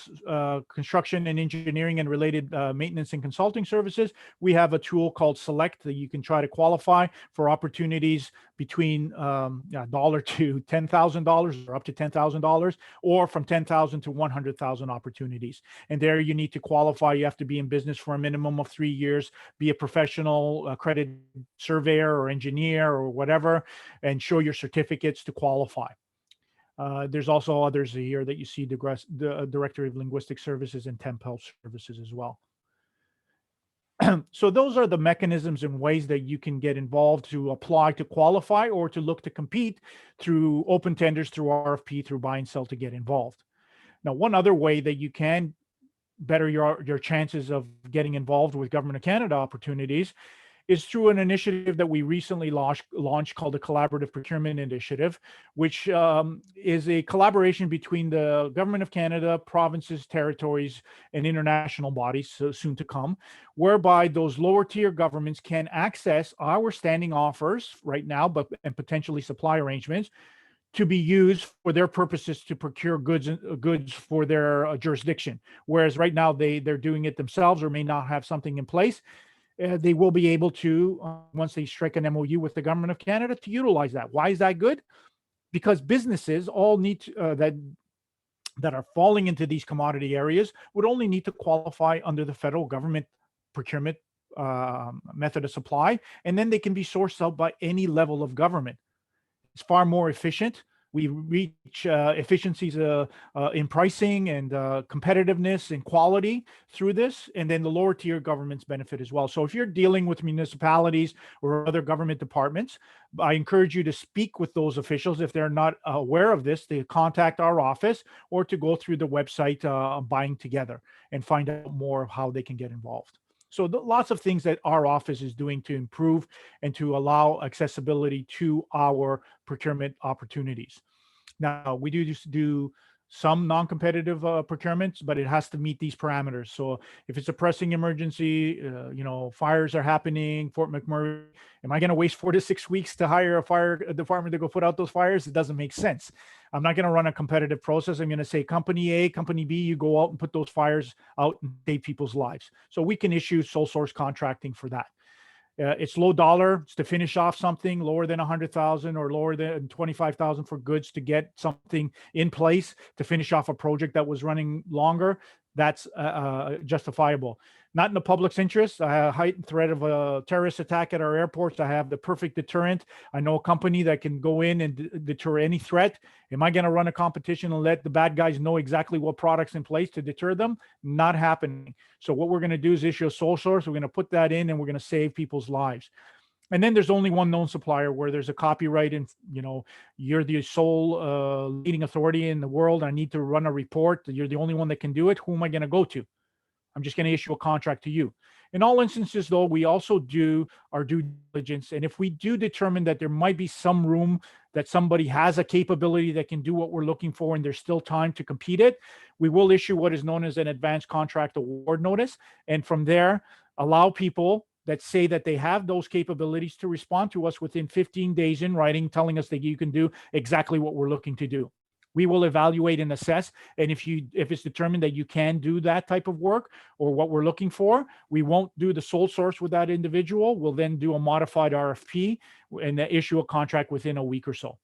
construction and engineering and related maintenance and consulting services, we have a tool called Select that you can try to qualify for opportunities between $1 to $10,000 or up to $10,000, or from 10,000 to 100,000 opportunities. And there you need to qualify. You have to be in business for a minimum of 3 years, be a professional accredited surveyor or engineer or whatever, and show your certificates to qualify. There's also others here that you see, the Directory of Linguistic Services and Temp Help Services as well. So those are the mechanisms and ways that you can get involved to apply to qualify or to look to compete through open tenders, through RFP, through buy and sell to get involved. Now, one other way that you can better your chances of getting involved with Government of Canada opportunities is through an initiative that we recently launched called the Collaborative Procurement Initiative, which is a collaboration between the Government of Canada, provinces, territories, and international bodies, so soon to come, whereby those lower tier governments can access our standing offers right now, and potentially supply arrangements to be used for their purposes to procure goods for their jurisdiction. Whereas right now they're doing it themselves or may not have something in place. They will be able to, once they strike an MOU with the Government of Canada, to utilize that. Why is that good? Because businesses all need to, that are falling into these commodity areas would only need to qualify under the federal government procurement method of supply, and then they can be sourced out by any level of government. It's far more efficient. We reach efficiencies in pricing and competitiveness and quality through this, and then the lower tier governments benefit as well. So if you're dealing with municipalities or other government departments, I encourage you to speak with those officials if they're not aware of this, to contact our office or to go through the website Buying Together and find out more of how they can get involved. So lots of things that our office is doing to improve and to allow accessibility to our procurement opportunities. Now, we do just do some non-competitive procurements, but it has to meet these parameters. So if it's a pressing emergency, fires are happening, Fort McMurray, am I going to waste 4 to 6 weeks to hire a fire department to go put out those fires? It doesn't make sense. I'm not going to run a competitive process. I'm going to say company A, company B, you go out and put those fires out and save people's lives. So we can issue sole source contracting for that. It's low dollar. It's to finish off something lower than 100,000 or lower than 25,000 for goods to get something in place to finish off a project that was running longer. That's justifiable. Not in the public's interest. Heightened threat of a terrorist attack at our airports. I have the perfect deterrent. I know a company that can go in and deter any threat. Am I going to run a competition and let the bad guys know exactly what products in place to deter them? Not happening. So what we're going to do is issue a sole source. We're going to put that in and we're going to save people's lives. And then there's only one known supplier where there's a copyright and, you're the sole leading authority in the world. I need to run a report. You're the only one that can do it. Who am I going to go to? I'm just going to issue a contract to you. In all instances, though, we also do our due diligence. And if we do determine that there might be some room that somebody has a capability that can do what we're looking for and there's still time to compete it, we will issue what is known as an advanced contract award notice. And from there, allow people that say that they have those capabilities to respond to us within 15 days in writing, telling us that you can do exactly what we're looking to do. We will evaluate and assess. And if it's determined that you can do that type of work or what we're looking for, we won't do the sole source with that individual. We'll then do a modified RFP and issue a contract within a week or so.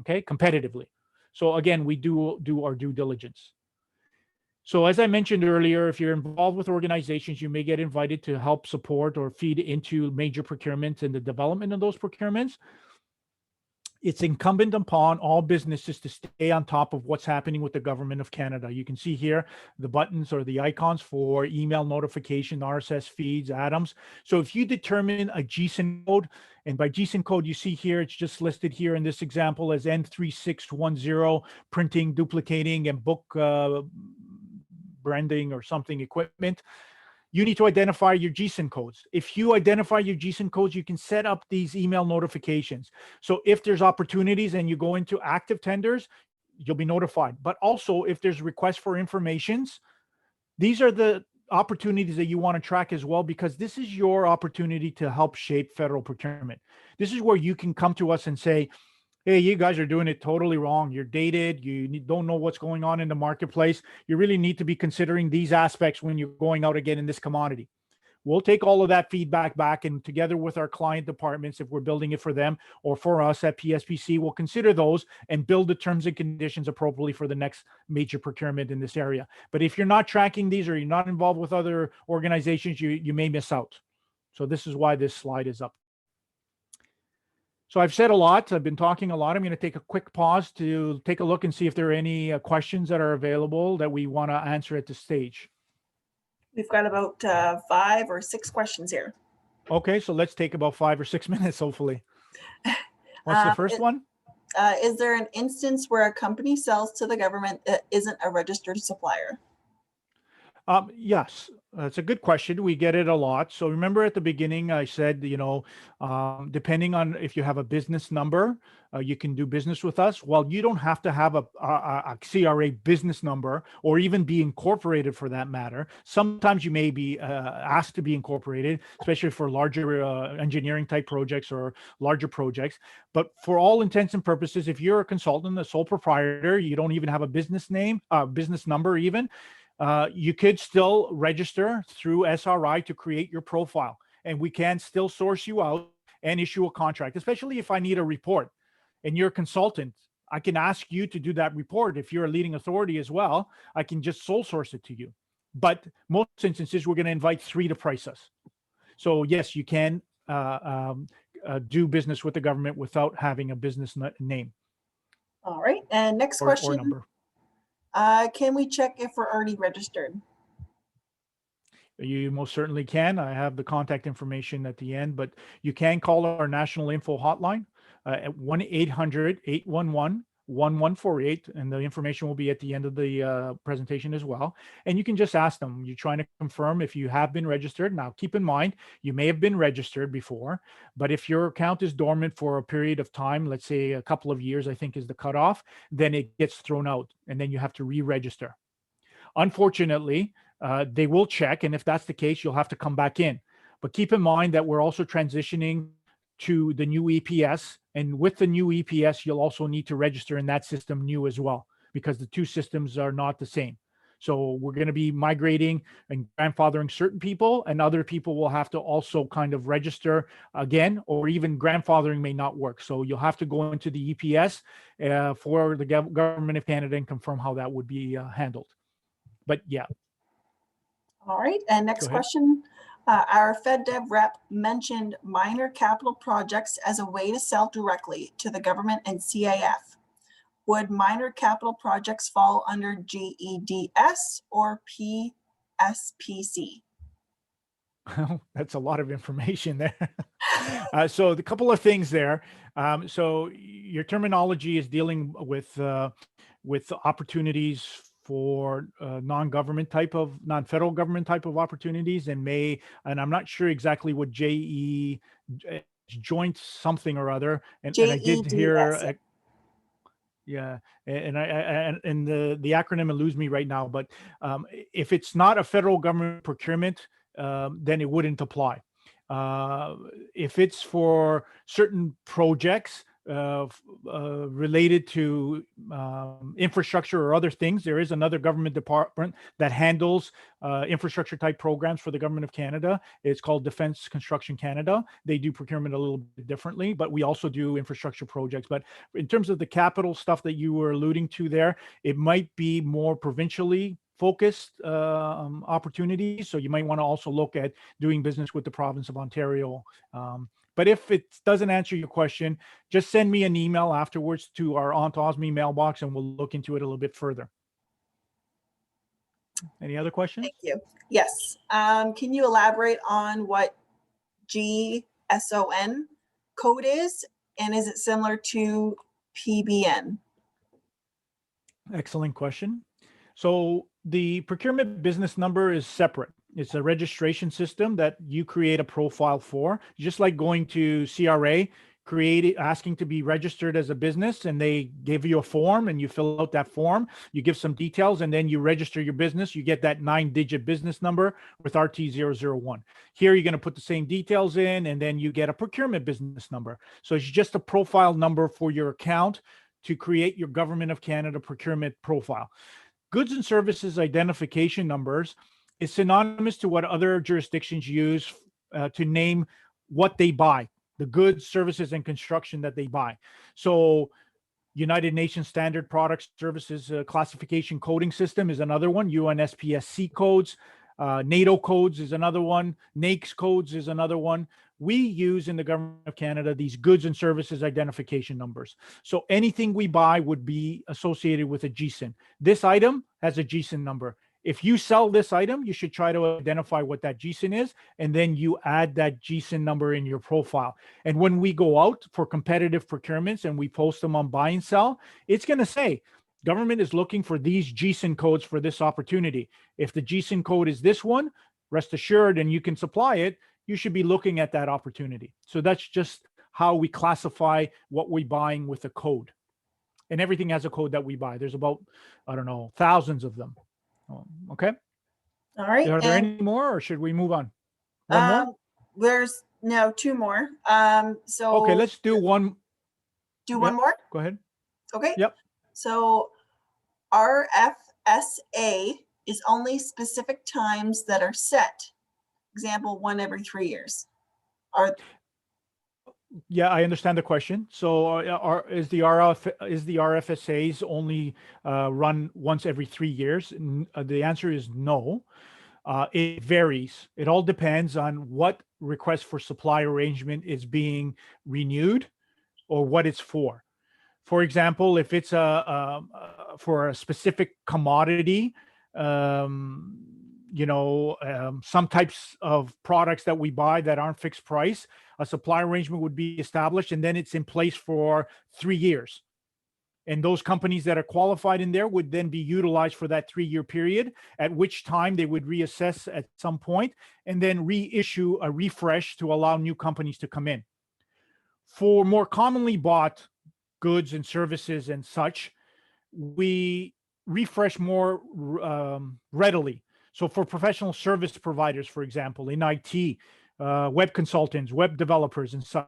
Okay, competitively. So again, we do our due diligence. So as I mentioned earlier, if you're involved with organizations, you may get invited to help support or feed into major procurements and the development of those procurements. It's incumbent upon all businesses to stay on top of what's happening with the Government of Canada. You can see here the buttons or the icons for email notification, RSS feeds, ADAMS. So if you determine a GSIN code, and by GSIN code, you see here, it's just listed here in this example as N3610, printing, duplicating, and book branding or something equipment. You need to identify your GSIN codes. If you identify your GSIN codes, you can set up these email notifications. So if there's opportunities and you go into active tenders, you'll be notified. But also if there's requests for informations, these are the opportunities that you want to track as well, because this is your opportunity to help shape federal procurement. This is where you can come to us and say, hey, you guys are doing it totally wrong. You're dated. You don't know what's going on in the marketplace. You really need to be considering these aspects when you're going out again in this commodity. We'll take all of that feedback back, and together with our client departments, if we're building it for them or for us at PSPC, we'll consider those and build the terms and conditions appropriately for the next major procurement in this area. But if you're not tracking these or you're not involved with other organizations, you may miss out. So this is why this slide is up. So I've said a lot. I've been talking a lot. I'm going to take a quick pause to take a look and see if there are any questions that are available that we want to answer at this stage. We've got about 5 or 6 questions here. Okay, so let's take about 5 or 6 minutes, hopefully. What's the first one? Is there an instance where a company sells to the government that isn't a registered supplier? Yes, that's a good question. We get it a lot. So remember at the beginning, I said, depending on if you have a business number, you can do business with us. Well, you don't have to have a CRA business number or even be incorporated for that matter. Sometimes you may be asked to be incorporated, especially for larger engineering type projects or larger projects. But for all intents and purposes, if you're a consultant, a sole proprietor, you don't even have a business name, business number even, you could still register through SRI to create your profile, and we can still source you out and issue a contract, especially if I need a report and you're a consultant. I can ask you to do that report. If you're a leading authority as well, I can just sole source it to you. But most instances, we're going to invite 3 to price us. So yes, you can do business with the government without having a business name. All right. And next or question. Number. Can we check if we're already registered? You most certainly can. I have the contact information at the end, but you can call our national info hotline at 1-800-811-1148, and the information will be at the end of the presentation as well. And you can just ask them, you're trying to confirm if you have been registered. Now, keep in mind, you may have been registered before, but if your account is dormant for a period of time, let's say a couple of years, I think is the cutoff, then it gets thrown out, and then you have to re-register. Unfortunately, they will check, and if that's the case, you'll have to come back in. But keep in mind that we're also transitioning to the new EPS, and with the new EPS, you'll also need to register in that system new as well, because the 2 systems are not the same. So we're going to be migrating and grandfathering certain people, and other people will have to also kind of register again, or even grandfathering may not work. So you'll have to go into the EPS for the Government of Canada and confirm how that would be handled. But yeah. All right. And next question. Our FedDev rep mentioned minor capital projects as a way to sell directly to the government and CAF. Would minor capital projects fall under GEDS or PSPC? That's a lot of information there. So the couple of things there. So your terminology is dealing with opportunities for non-federal government type of opportunities, and I'm not sure exactly what joint something or other. And I did hear, yeah, and the acronym eludes me right now, but if it's not a federal government procurement, then it wouldn't apply. If it's for certain projects related to infrastructure or other things, there is another government department that handles infrastructure type programs for the Government of Canada. It's called Defense Construction Canada. They do procurement a little bit differently, but we also do infrastructure projects. But in terms of the capital stuff that you were alluding to there, it might be more provincially focused opportunities. So you might want to also look at doing business with the province of Ontario. But if it doesn't answer your question, just send me an email afterwards to our Aunt Osme mailbox, and we'll look into it a little bit further. Any other questions? Thank you. Yes. Can you elaborate on what GSON code is, and is it similar to PBN? Excellent question. So the procurement business number is separate. It's a registration system that you create a profile for, just like going to CRA, asking to be registered as a business, and they give you a form and you fill out that form, you give some details, and then you register your business. You get that 9-digit business number with RT001. Here, you're going to put the same details in, and then you get a procurement business number. So it's just a profile number for your account to create your Government of Canada procurement profile. Goods and services identification numbers is synonymous to what other jurisdictions use to name what they buy, the goods, services, and construction that they buy. So United Nations Standard Products Services Classification Coding System is another one. UNSPSC codes, NATO codes is another one. NAICS codes is another one. we use in the government of Canada these goods and services identification numbers. So anything we buy would be associated with a GSIN. This item has a GSIN number. If you sell this item, you should try to identify what that GSIN is, and then you add that GSIN number in your profile. And when we go out for competitive procurements and we post them on buy and sell, it's going to say, government is looking for these GSIN codes for this opportunity. If the GSIN code is this one, rest assured, and you can supply it, you should be looking at that opportunity. So that's just how we classify what we're buying with a code. And everything has a code that we buy. There's about, I don't know, thousands of them. Okay. All right. Are there and, any more, or should we move on? One more? There's no two more. So Okay, let's do one. do one more. Go ahead. Okay. Yep. So RFSA is only specific times that are set. Example, one every 3 years. Yeah, I understand the question. So is the RFSAs only run once every 3 years? The answer is no. It varies. It all depends on what request for supply arrangement is being renewed or what it's for. For example, if it's for a specific commodity, some types of products that we buy that aren't fixed price, a supply arrangement would be established, and then it's in place for 3 years. And those companies that are qualified in there would then be utilized for that 3-year period, at which time they would reassess at some point and then reissue a refresh to allow new companies to come in. For more commonly bought goods and services and such, we refresh more readily. So for professional service providers, for example, in IT, web consultants, web developers and such,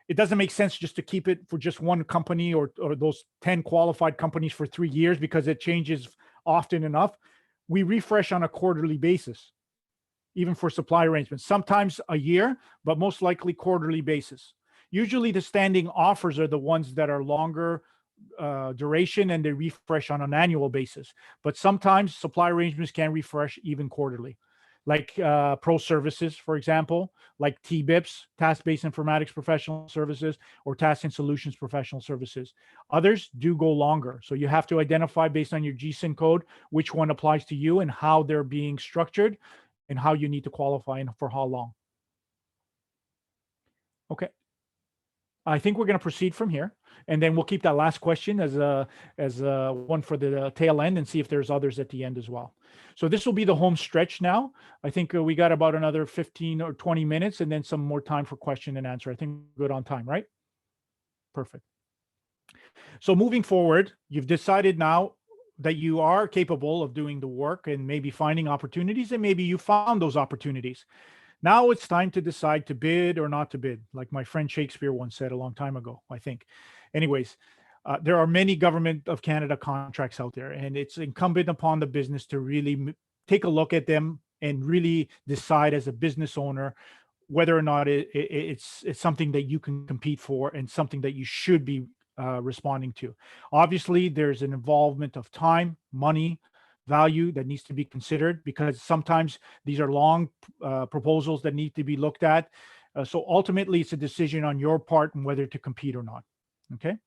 it doesn't make sense just to keep it for just one company or those 10 qualified companies for 3 years because it changes often enough. We refresh on a quarterly basis, even for supply arrangements, sometimes a year, but most likely quarterly basis. Usually the standing offers are the ones that are longer duration and they refresh on an annual basis. But sometimes supply arrangements can refresh even quarterly, like pro services, for example, like TBIPS, Task-Based Informatics Professional Services, or Task and Solutions Professional Services. Others do go longer. So you have to identify based on your GSIN code which one applies to you and how they're being structured and how you need to qualify and for how long. Okay. I think we're going to proceed from here, and then we'll keep that last question as a one for the tail end and see if there's others at the end as well. So this will be the home stretch now. I think we got about another 15 or 20 minutes and then some more time for question and answer. I think we're good on time, right? Perfect. So moving forward, you've decided now that you are capable of doing the work and maybe finding opportunities, and maybe you found those opportunities. Now it's time to decide to bid or not to bid, like my friend Shakespeare once said a long time ago, I think. Anyways, there are many Government of Canada contracts out there, and it's incumbent upon the business to really take a look at them and really decide as a business owner whether or not it's something that you can compete for and something that you should be responding to. Obviously, there's an involvement of time, money, value that needs to be considered, because sometimes these are long proposals that need to be looked at. So ultimately, it's a decision on your part and whether to compete or not. Okay.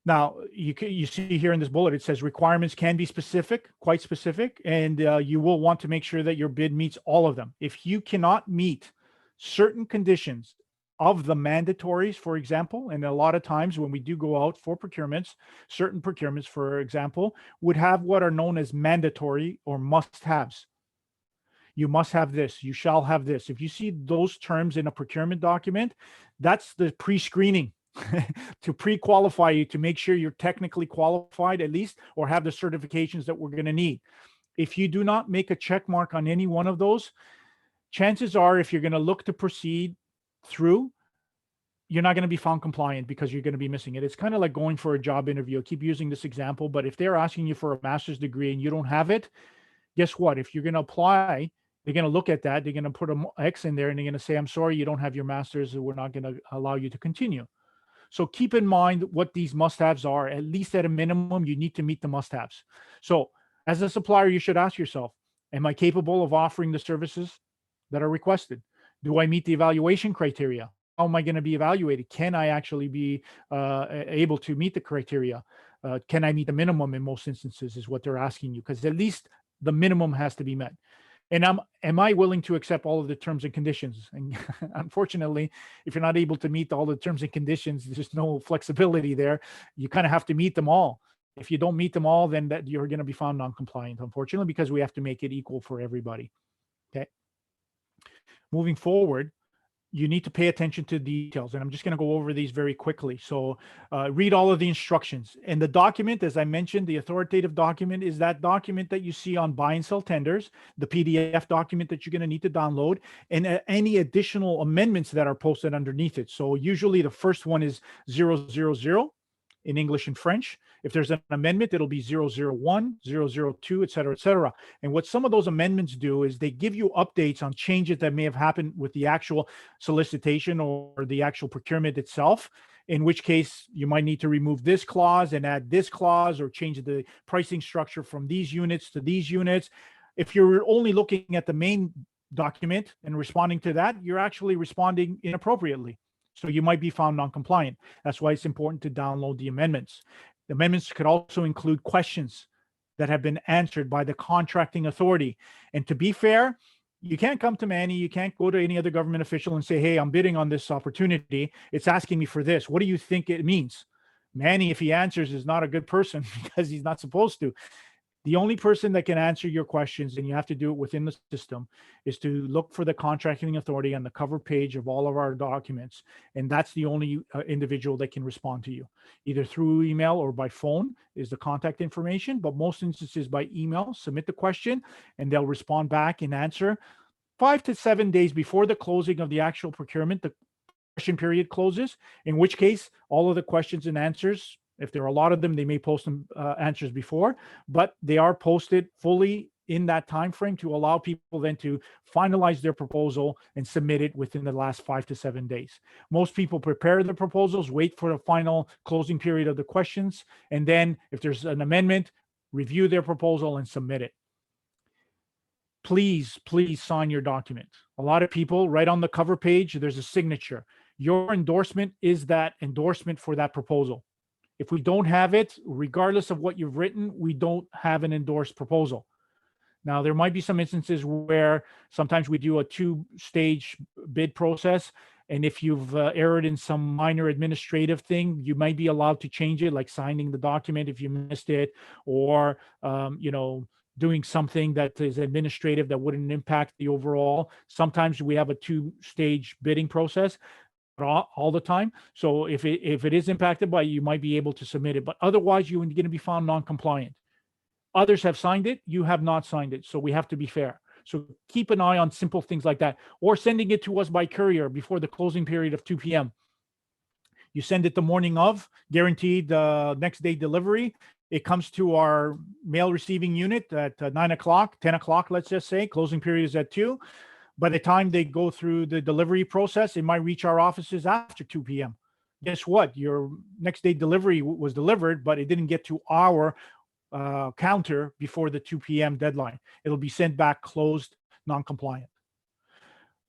Now, you see here in this bullet, it says requirements can be specific, quite specific, and you will want to make sure that your bid meets all of them. If you cannot meet certain conditions of the mandatories, for example, and a lot of times when we do go out for procurements, certain procurements, for example, would have what are known as mandatory or must-haves. You must have this, you shall have this. If you see those terms in a procurement document, that's the pre-screening to pre-qualify you, to make sure you're technically qualified at least, or have the certifications that we're going to need. If you do not make a check mark on any one of those, chances are, if you're going to look to proceed through, you're not going to be found compliant because you're going to be missing it. It's kind of like going for a job interview. I keep using this example, but if they're asking you for a master's degree and you don't have it, guess what? If you're going to apply, they're going to look at that. They're going to put an X in there and they're going to say, I'm sorry, you don't have your master's, and we're not going to allow you to continue. So keep in mind what these must-haves are. At least at a minimum, you need to meet the must-haves. So as a supplier, you should ask yourself, am I capable of offering the services that are requested? Do I meet the evaluation criteria? How am I going to be evaluated? Can I actually be able to meet the criteria? Can I meet the minimum in most instances is what they're asking you, because at least the minimum has to be met. And am I willing to accept all of the terms and conditions? And unfortunately, if you're not able to meet all the terms and conditions, there's no flexibility there. You kind of have to meet them all. If you don't meet them all, then that you're going to be found non-compliant, unfortunately, because we have to make it equal for everybody. Okay. Moving forward, you need to pay attention to details. And I'm just going to go over these very quickly. So read all of the instructions. And the document, as I mentioned, the authoritative document is that document that you see on buy and sell tenders, the PDF document that you're going to need to download, and any additional amendments that are posted underneath it. So usually the first one is 000 in English and French. If there's an amendment, it'll be 001, 002, et cetera, et cetera. And what some of those amendments do is they give you updates on changes that may have happened with the actual solicitation or the actual procurement itself, in which case you might need to remove this clause and add this clause, or change the pricing structure from these units to these units. If you're only looking at the main document and responding to that, you're actually responding inappropriately. So you might be found non-compliant. That's why it's important to download the amendments. The amendments could also include questions that have been answered by the contracting authority. And to be fair, you can't come to Manny, you can't go to any other government official and say, hey, I'm bidding on this opportunity. It's asking me for this. What do you think it means? Manny, if he answers, is not a good person because he's not supposed to. The only person that can answer your questions, and you have to do it within the system, is to look for the contracting authority on the cover page of all of our documents. And that's the only individual that can respond to you, either through email or by phone is the contact information, but most instances by email. Submit the question and they'll respond back and answer 5 to 7 days before the closing of the actual procurement. The question period closes, in which case all of the questions and answers, if there are a lot of them, they may post them answers before, but they are posted fully in that time frame to allow people then to finalize their proposal and submit it within the last 5 to 7 days. Most people prepare the proposals, wait for the final closing period of the questions, and then if there's an amendment, review their proposal and submit it. Please sign your document. A lot of people, right on the cover page, there's a signature. Your endorsement is that endorsement for that proposal. If we don't have it, regardless of what you've written, we don't have an endorsed proposal. Now, there might be some instances where sometimes we do a 2-stage bid process. And if you've erred in some minor administrative thing, you might be allowed to change it, like signing the document if you missed it, or, doing something that is administrative that wouldn't impact the overall. Sometimes we have a 2-stage bidding process. All the time. So if it is impacted by, you might be able to submit it, but otherwise you're going to be found non-compliant. Others have signed it, you have not signed it. So we have to be fair. So keep an eye on simple things like that, or sending it to us by courier before the closing period of 2 p.m. You send it the morning of, guaranteed next day delivery. It comes to our mail receiving unit at 9 o'clock, 10 o'clock, let's just say. Closing period is at 2. By the time they go through the delivery process, it might reach our offices after 2 p.m. Guess what? Your next day delivery was delivered, but it didn't get to our counter before the 2 p.m. deadline. It'll be sent back closed, non-compliant.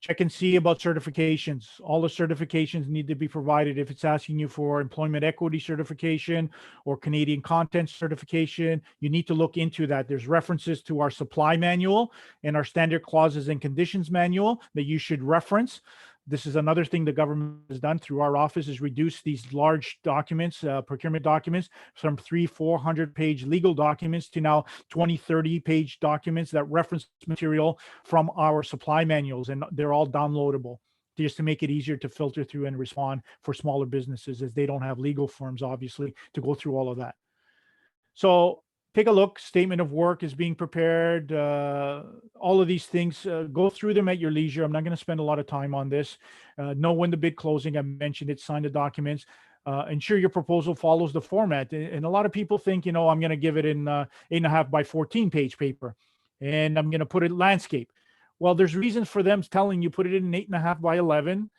Check and see about certifications. All the certifications need to be provided. If it's asking you for employment equity certification or Canadian content certification, you need to look into that. There's references to our supply manual and our standard clauses and conditions manual that you should reference. This is another thing the government has done through our office, is reduce these large documents, procurement documents, from 300-400 page legal documents to now 20-30 page documents that reference material from our supply manuals, and they're all downloadable, just to make it easier to filter through and respond for smaller businesses, as they don't have legal firms, obviously, to go through all of that. So take a look. Statement of work is being prepared. All of these things, go through them at your leisure. I'm not going to spend a lot of time on this. Know when the bid closing, I mentioned it, sign the documents. Ensure your proposal follows the format. And a lot of people think, I'm going to give it in 8.5 by 14 page paper, and I'm going to put it landscape. Well, there's reasons for them telling you put it in 8.5 by 11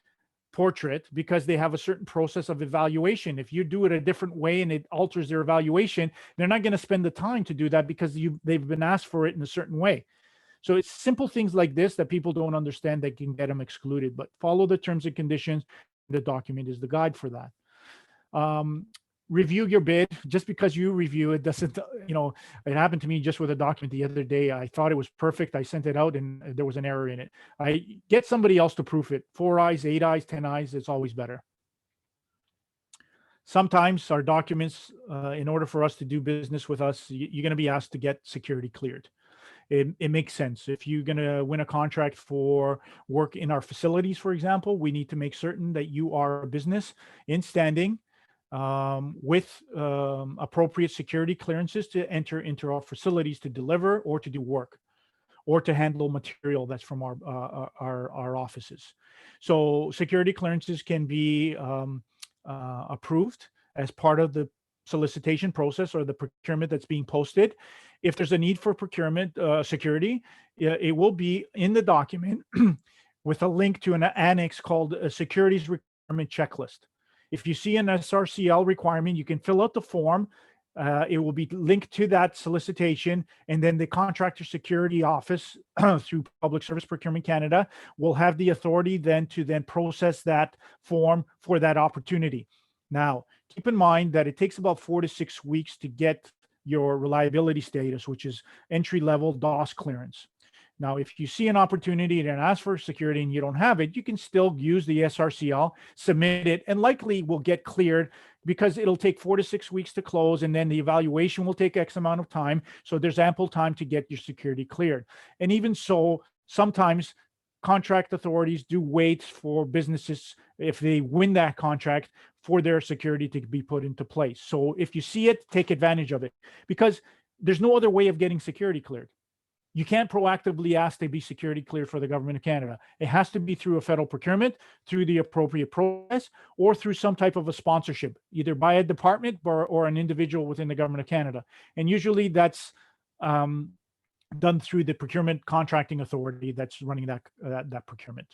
portrait, because they have a certain process of evaluation. If you do it a different way and it alters their evaluation, they're not going to spend the time to do that, because they've been asked for it in a certain way. So it's simple things like this that people don't understand that can get them excluded, but follow the terms and conditions. The document is the guide for that. Review your bid. Just because you review it doesn't, it happened to me just with a document the other day. I thought it was perfect. I sent it out and there was an error in it. I get somebody else to proof it. 4 eyes, 8 eyes, 10 eyes, it's always better. Sometimes our documents, in order for us to do business with us, you're going to be asked to get security cleared. It makes sense. If you're going to win a contract for work in our facilities, for example, we need to make certain that you are a business in standing, with appropriate security clearances to enter into our facilities to deliver or to do work or to handle material that's from our offices. So security clearances can be approved as part of the solicitation process or the procurement that's being posted. If there's a need for procurement security, it will be in the document with a link to an annex called a securities requirement checklist. If you see an SRCL requirement, you can fill out the form. It will be linked to that solicitation, and then the Contractor Security Office through Public Service Procurement Canada will have the authority then to process that form for that opportunity. Now, keep in mind that it takes about 4 to 6 weeks to get your reliability status, which is entry-level DOS clearance. Now, if you see an opportunity and ask for security and you don't have it, you can still use the SRCL, submit it, and likely will get cleared because it'll take 4 to 6 weeks to close, and then the evaluation will take X amount of time. So there's ample time to get your security cleared. And even so, sometimes contract authorities do wait for businesses, if they win that contract, for their security to be put into place. So if you see it, take advantage of it, because there's no other way of getting security cleared. You can't proactively ask to be security cleared for the government of Canada. It has to be through a federal procurement, through the appropriate process, or through some type of a sponsorship, either by a department or an individual within the government of Canada. And usually that's done through the procurement contracting authority that's running that procurement.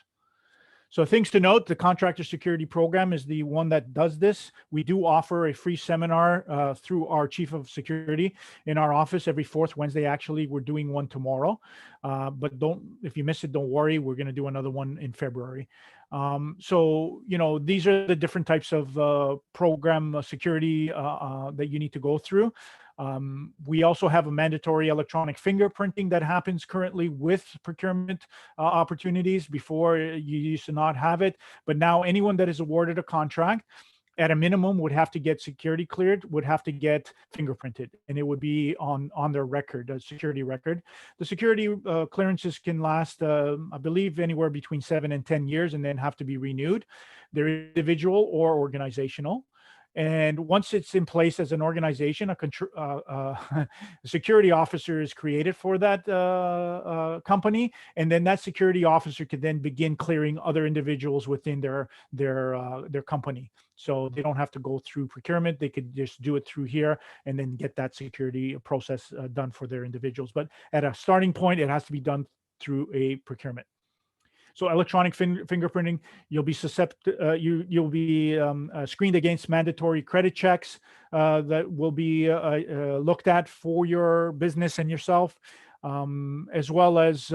So things to note, the Contractor Security Program is the one that does this. We do offer a free seminar through our Chief of Security in our office every 4th Wednesday. Actually, we're doing one tomorrow, but if you miss it, don't worry. We're going to do another one in February. So, these are the different types of program security that you need to go through. We also have a mandatory electronic fingerprinting that happens currently with procurement opportunities. Before, you used to not have it, but now anyone that is awarded a contract at a minimum would have to get security cleared, would have to get fingerprinted, and it would be on their record, a security record. The security clearances can last, I believe, anywhere between 7 and 10 years, and then have to be renewed. They're individual or organizational. And once it's in place as an organization, a security officer is created for that company, and then that security officer could then begin clearing other individuals within their company. So they don't have to go through procurement; they could just do it through here, and then get that security process done for their individuals. But at a starting point, it has to be done through a procurement. So electronic fingerprinting, you'll be you'll be screened against mandatory credit checks that will be looked at for your business and yourself, as well as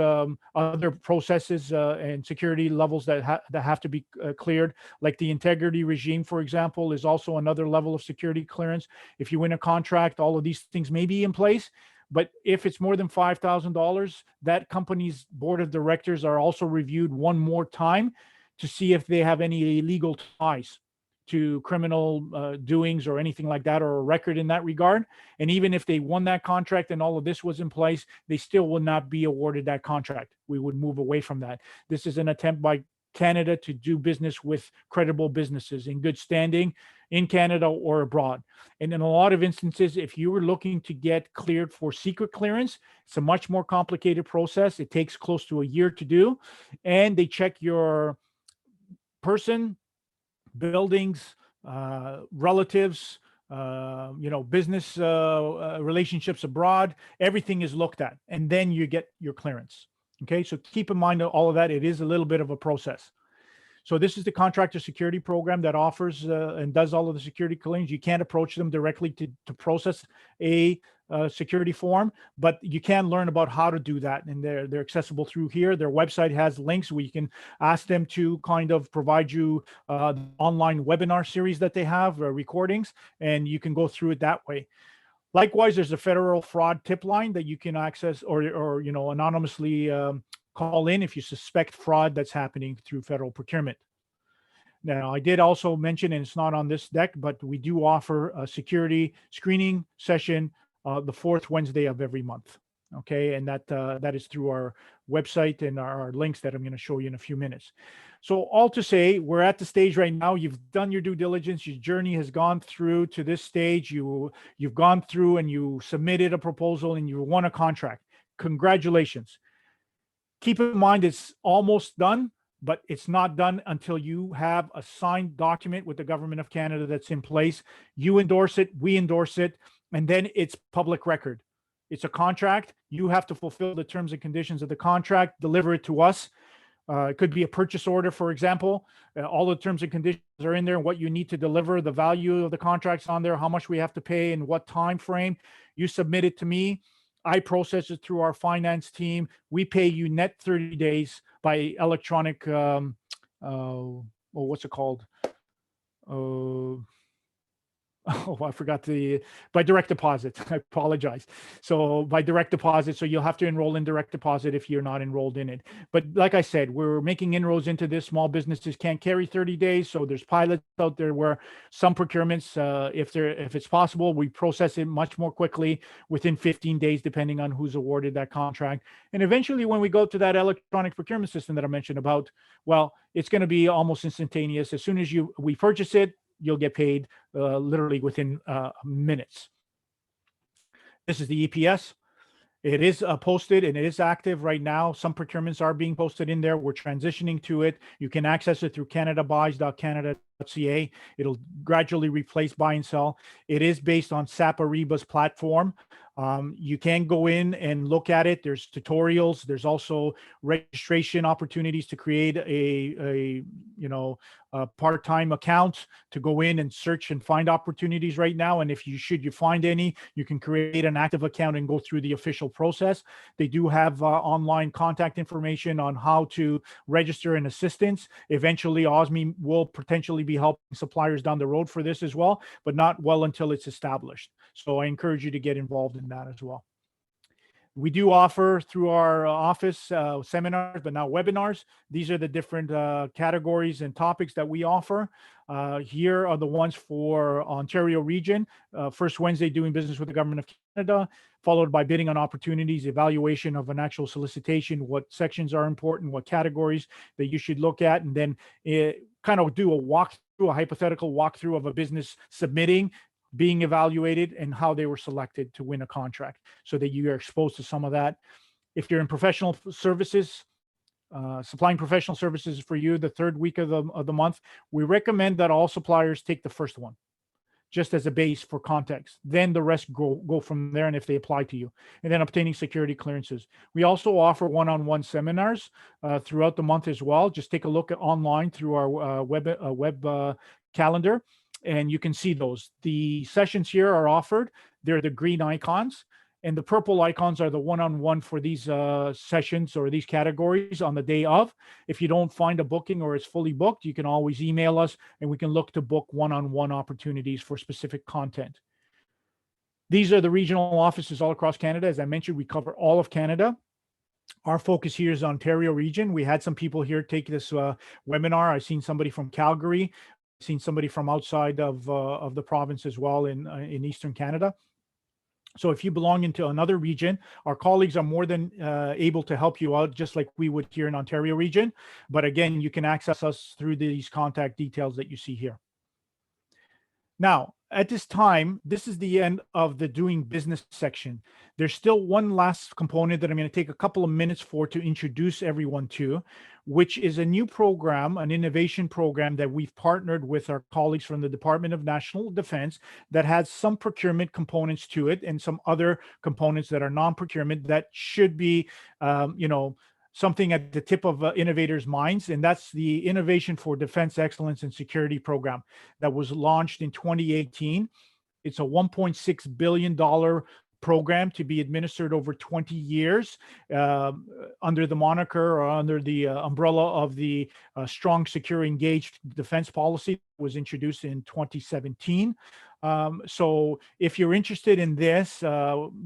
other processes and security levels that have to be cleared. Like the integrity regime, for example, is also another level of security clearance. If you win a contract, all of these things may be in place. But if it's more than $5,000, that company's board of directors are also reviewed one more time to see if they have any illegal ties to criminal doings or anything like that, or a record in that regard. And even if they won that contract and all of this was in place, they still will not be awarded that contract. We would move away from that. This is an attempt by Canada to do business with credible businesses in good standing in Canada or abroad. And in a lot of instances, if you were looking to get cleared for secret clearance, it's a much more complicated process. It takes close to a year to do. And they check your person, buildings, relatives, business relationships abroad. Everything is looked at, and then you get your clearance. Okay, so keep in mind all of that. It is a little bit of a process. So this is the contractor security program that offers and does all of the security clearance. You can't approach them directly to process a security form, but you can learn about how to do that, and they're accessible through here. Their website has links where you can ask them to kind of provide you the online webinar series that they have, recordings, and you can go through it that way. Likewise, there's a federal fraud tip line that you can access or anonymously call in if you suspect fraud that's happening through federal procurement. Now, I did also mention, and it's not on this deck, but we do offer a security screening session the fourth Wednesday of every month. Okay, and that is through our website and our links that I'm going to show you in a few minutes. So all to say, we're at the stage right now. You've done your due diligence. Your journey has gone through to this stage. You've gone through and you submitted a proposal and you won a contract. Congratulations. Keep in mind, it's almost done, but it's not done until you have a signed document with the Government of Canada that's in place. You endorse it, we endorse it, and then it's public record. It's a contract. You have to fulfill the terms and conditions of the contract, deliver it to us. It could be a purchase order, for example. All the terms and conditions are in there, what you need to deliver, the value of the contracts on there, how much we have to pay, and what time frame. You submit it to me. I process it through our finance team. We pay you net 30 days by electronic, what's it called? Oh, I forgot by direct deposit. I apologize. So by direct deposit, so you'll have to enroll in direct deposit if you're not enrolled in it. But like I said, we're making inroads into this. Small businesses can't carry 30 days. So there's pilots out there where some procurements, if it's possible, we process it much more quickly within 15 days, depending on who's awarded that contract. And eventually when we go to that electronic procurement system that I mentioned about, well, it's going to be almost instantaneous. As soon as we purchase it, you'll get paid literally within minutes. This is the EPS. It is posted and it is active right now. Some procurements are being posted in there. We're transitioning to it. You can access it through canadabuys.canada.ca. It'll gradually replace Buy and Sell. It is based on SAP Ariba's platform. You can go in and look at it. There's tutorials. There's also registration opportunities to create a part-time account to go in and search and find opportunities right now. And if you find any, you can create an active account and go through the official process. They do have online contact information on how to register and assistance. Eventually, OSME will potentially be helping suppliers down the road for this as well, but not well until it's established. So I encourage you to get involved in that as well. We do offer through our office seminars, but now webinars. These are the different categories and topics that we offer. Here are the ones for Ontario region. First Wednesday, doing business with the Government of Canada, followed by bidding on opportunities, evaluation of an actual solicitation, what sections are important, what categories that you should look at, and then kind of do a hypothetical walkthrough of a business submitting, being evaluated, and how they were selected to win a contract, so that you are exposed to some of that. If you're in professional services, supplying professional services for you, the third week of the month, we recommend that all suppliers take the first one, just as a base for context. Then the rest go from there, and if they apply to you, and then obtaining security clearances. We also offer one-on-one seminars throughout the month as well. Just take a look at online through our web calendar, and you can see those. The sessions here are offered. They're the green icons, and the purple icons are the one-on-one for these sessions or these categories on the day of. If you don't find a booking or it's fully booked, you can always email us and we can look to book one-on-one opportunities for specific content. These are the regional offices all across Canada. As I mentioned, we cover all of Canada. Our focus here is Ontario region. We had some people here take this webinar. I've seen somebody from Calgary, seen somebody from outside of the province as well in Eastern Canada. So if you belong into another region, our colleagues are more than able to help you out, just like we would here in Ontario region. But again, you can access us through these contact details that you see here. Now, at this time, this is the end of the doing business section. There's still one last component that I'm going to take a couple of minutes to introduce everyone to, which is a new program, an innovation program that we've partnered with our colleagues from the Department of National Defense that has some procurement components to it and some other components that are non-procurement that should be, something at the tip of innovators' minds, and that's the Innovation for Defense Excellence and Security program that was launched in 2018. It's a $1.6 billion program to be administered over 20 years under the moniker or under the umbrella of the Strong, Secure, Engaged Defense Policy that was introduced in 2017. So if you're interested in this,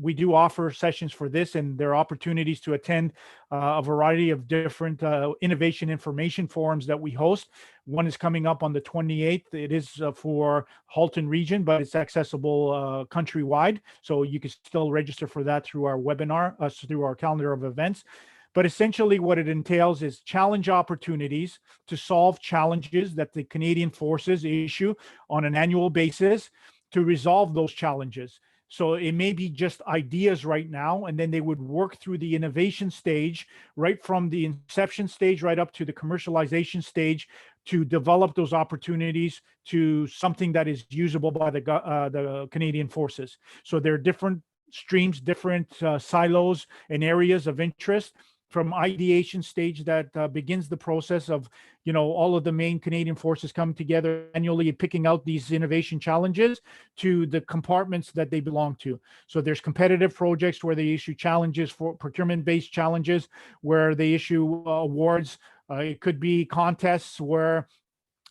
we do offer sessions for this, and there are opportunities to attend a variety of different innovation information forums that we host. One is coming up on the 28th. It is for Halton region, but it's accessible countrywide. So you can still register for that through our webinar, through our calendar of events. But essentially what it entails is challenge opportunities to solve challenges that the Canadian Forces issue on an annual basis to resolve those challenges. So it may be just ideas right now, and then they would work through the innovation stage, right from the inception stage, right up to the commercialization stage, to develop those opportunities to something that is usable by the Canadian Forces. So there are different streams, different silos and areas of interest, from ideation stage that begins the process of, all of the main Canadian Forces coming together annually and picking out these innovation challenges to the compartments that they belong to. So there's competitive projects where they issue challenges for procurement-based challenges, where they issue awards. It could be contests where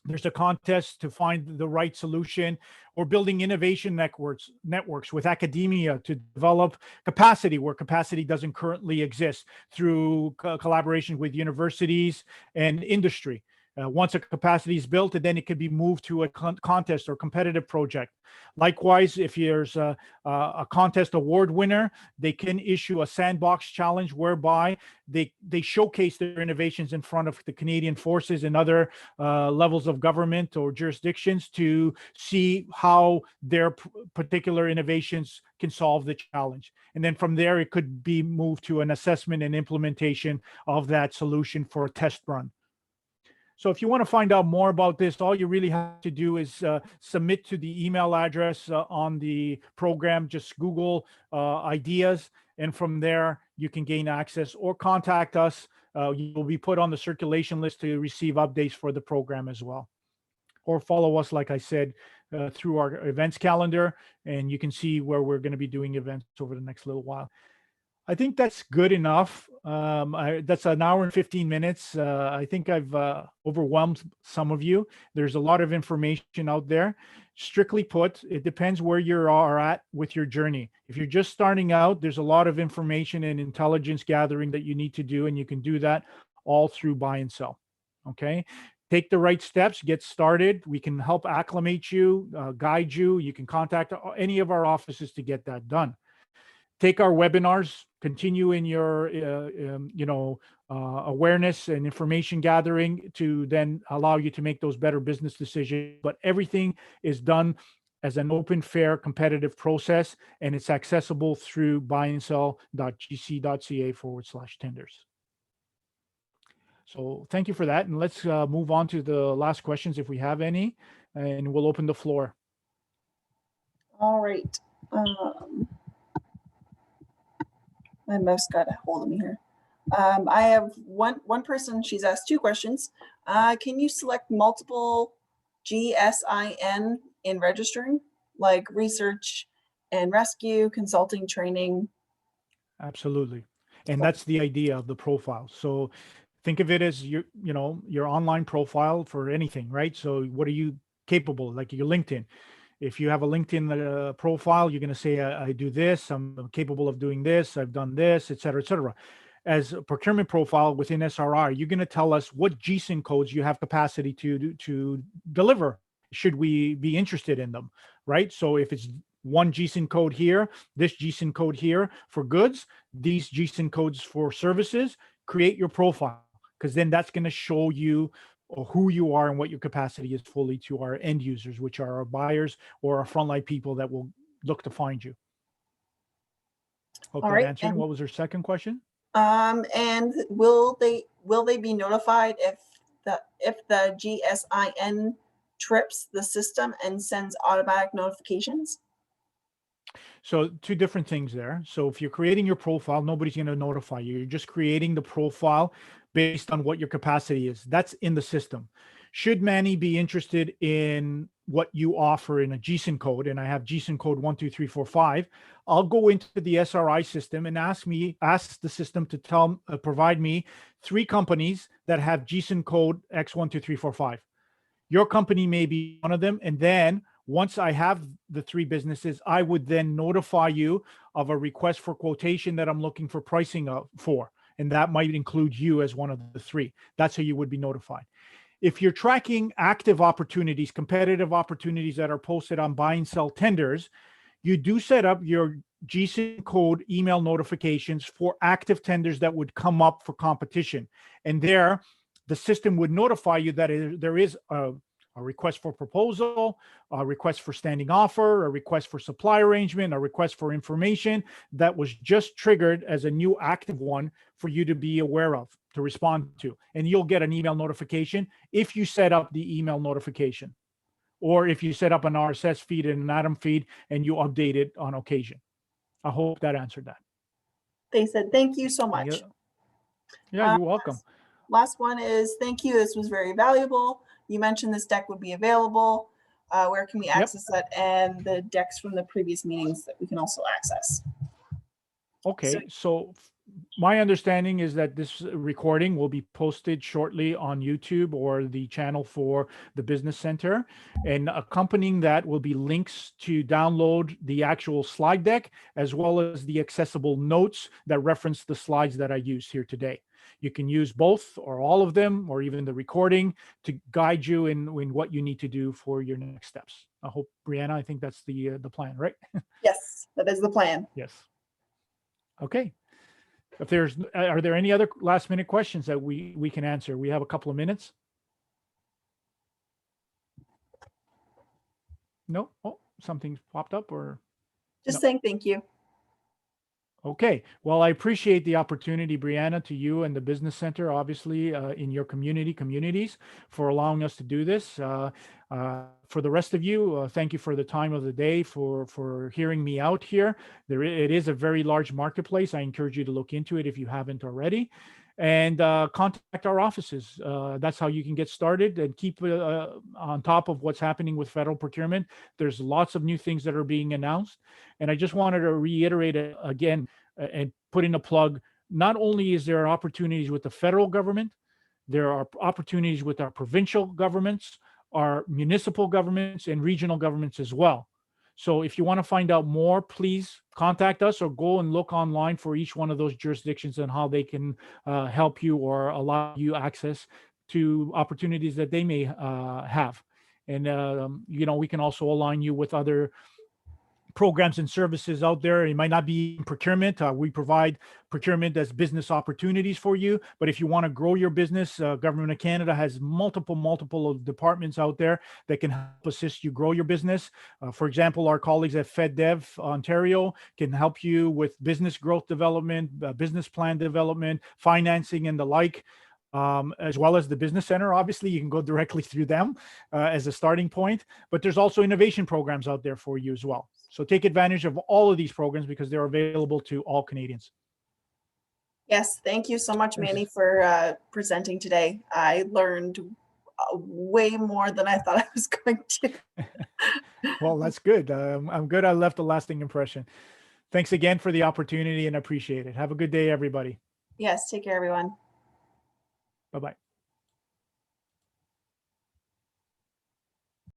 there's a contest to find the right solution, or building innovation networks with academia to develop capacity where capacity doesn't currently exist through collaboration with universities and industry. Once a capacity is built, and then it could be moved to a contest or competitive project. Likewise, if there's a contest award winner, they can issue a sandbox challenge whereby they showcase their innovations in front of the Canadian Forces and other levels of government or jurisdictions to see how their particular innovations can solve the challenge. And then from there, it could be moved to an assessment and implementation of that solution for a test run. So if you want to find out more about this, all you really have to do is submit to the email address on the program. Just Google ideas, and from there you can gain access, or contact us. You will be put on the circulation list to receive updates for the program as well. Or follow us, like I said, through our events calendar, and you can see where we're going to be doing events over the next little while. I think that's good enough. That's an hour and 15 minutes. I think I've overwhelmed some of you. There's a lot of information out there. Strictly put, it depends where you are at with your journey. If you're just starting out, there's a lot of information and intelligence gathering that you need to do, and you can do that all through Buy and Sell. Okay. Take the right steps, get started. We can help acclimate you, guide you. You can contact any of our offices to get that done. Take our webinars, continue in your, awareness and information gathering to then allow you to make those better business decisions. But everything is done as an open, fair, competitive process, and it's accessible through buyandsell.gc.ca/tenders. So thank you for that. And let's move on to the last questions if we have any, and we'll open the floor. All right. My mouse got a hold of me here. I have one person, she's asked two questions. Can you select multiple GSIN in registering, like research and rescue, consulting, training? Absolutely. And that's the idea of the profile. So think of it as your online profile for anything, right? So what are you capable, like your LinkedIn? If you have a LinkedIn profile, you're going to say, I do this, I'm capable of doing this, I've done this, et cetera, et cetera. As a procurement profile within SRR, you're going to tell us what GSIN codes you have capacity to deliver, should we be interested in them, right? So if it's one GSIN code here, this GSIN code here for goods, these GSIN codes for services, create your profile, because then that's going to show you who you are and what your capacity is fully to our end users, which are our buyers or our frontline people that will look to find you. Hope that answered. What was her second question? And will they be notified if the GSIN trips the system and sends automatic notifications? So two different things there. So if you're creating your profile, nobody's going to notify you. You're just creating the profile based on what your capacity is. That's in the system. Should Manny be interested in what you offer in a GSIN code, and I have GSIN code 12345, I'll go into the SRI system and ask the system to provide me 3 companies that have GSIN code X12345. Your company may be one of them, and then once I have the 3 businesses, I would then notify you of a request for quotation that I'm looking for pricing for. And that might include you as one of the 3. That's how you would be notified. If you're tracking active opportunities, competitive opportunities that are posted on buy and sell tenders, you do set up your GSIN code email notifications for active tenders that would come up for competition. And there, the system would notify you that there is a request for proposal, a request for standing offer, a request for supply arrangement, a request for information that was just triggered as a new active one for you to be aware of, to respond to. And you'll get an email notification if you set up the email notification, or if you set up an RSS feed and an Atom feed and you update it on occasion. I hope that answered that. They said, thank you so much. Yeah, you're welcome. Last one is, thank you. This was very valuable. You mentioned this deck would be available. Where can we access that? And the decks from the previous meetings that we can also access. Okay, so my understanding is that this recording will be posted shortly on YouTube or the channel for the Business Center. And accompanying that will be links to download the actual slide deck, as well as the accessible notes that reference the slides that I used here today. You can use both or all of them, or even the recording, to guide you in what you need to do for your next steps. I hope, Brianna, I think that's the plan, right? Yes, that is the plan. Yes. Okay. Are there any other last minute questions that we can answer? We have a couple of minutes. No? Oh, something's popped up, or? Just saying thank you. Okay. Well, I appreciate the opportunity, Brianna, to you and the Business Center, obviously, in your communities, for allowing us to do this. For the rest of you, thank you for the time of the day, for hearing me out here. It is a very large marketplace. I encourage you to look into it if you haven't already. And contact our offices. That's how you can get started and keep on top of what's happening with federal procurement. There's lots of new things that are being announced. And I just wanted to reiterate it again and put in a plug. Not only is there opportunities with the federal government, there are opportunities with our provincial governments, our municipal governments, and regional governments as well. So if you want to find out more, please contact us or go and look online for each one of those jurisdictions and how they can help you or allow you access to opportunities that they may have. And, we can also align you with other programs and services out there. It might not be in procurement. We provide procurement as business opportunities for you. But if you want to grow your business, Government of Canada has multiple departments out there that can help assist you grow your business. For example, our colleagues at FedDev Ontario can help you with business growth development, business plan development, financing, and the like. As well as the Business Center. Obviously, you can go directly through them as a starting point, but there's also innovation programs out there for you as well. So take advantage of all of these programs because they're available to all Canadians. Yes, thank you so much, Manny, for presenting today. I learned way more than I thought I was going to. Well, that's good. I'm good. I left a lasting impression. Thanks again for the opportunity and appreciate it. Have a good day, everybody. Yes, take care, everyone. Bye-bye.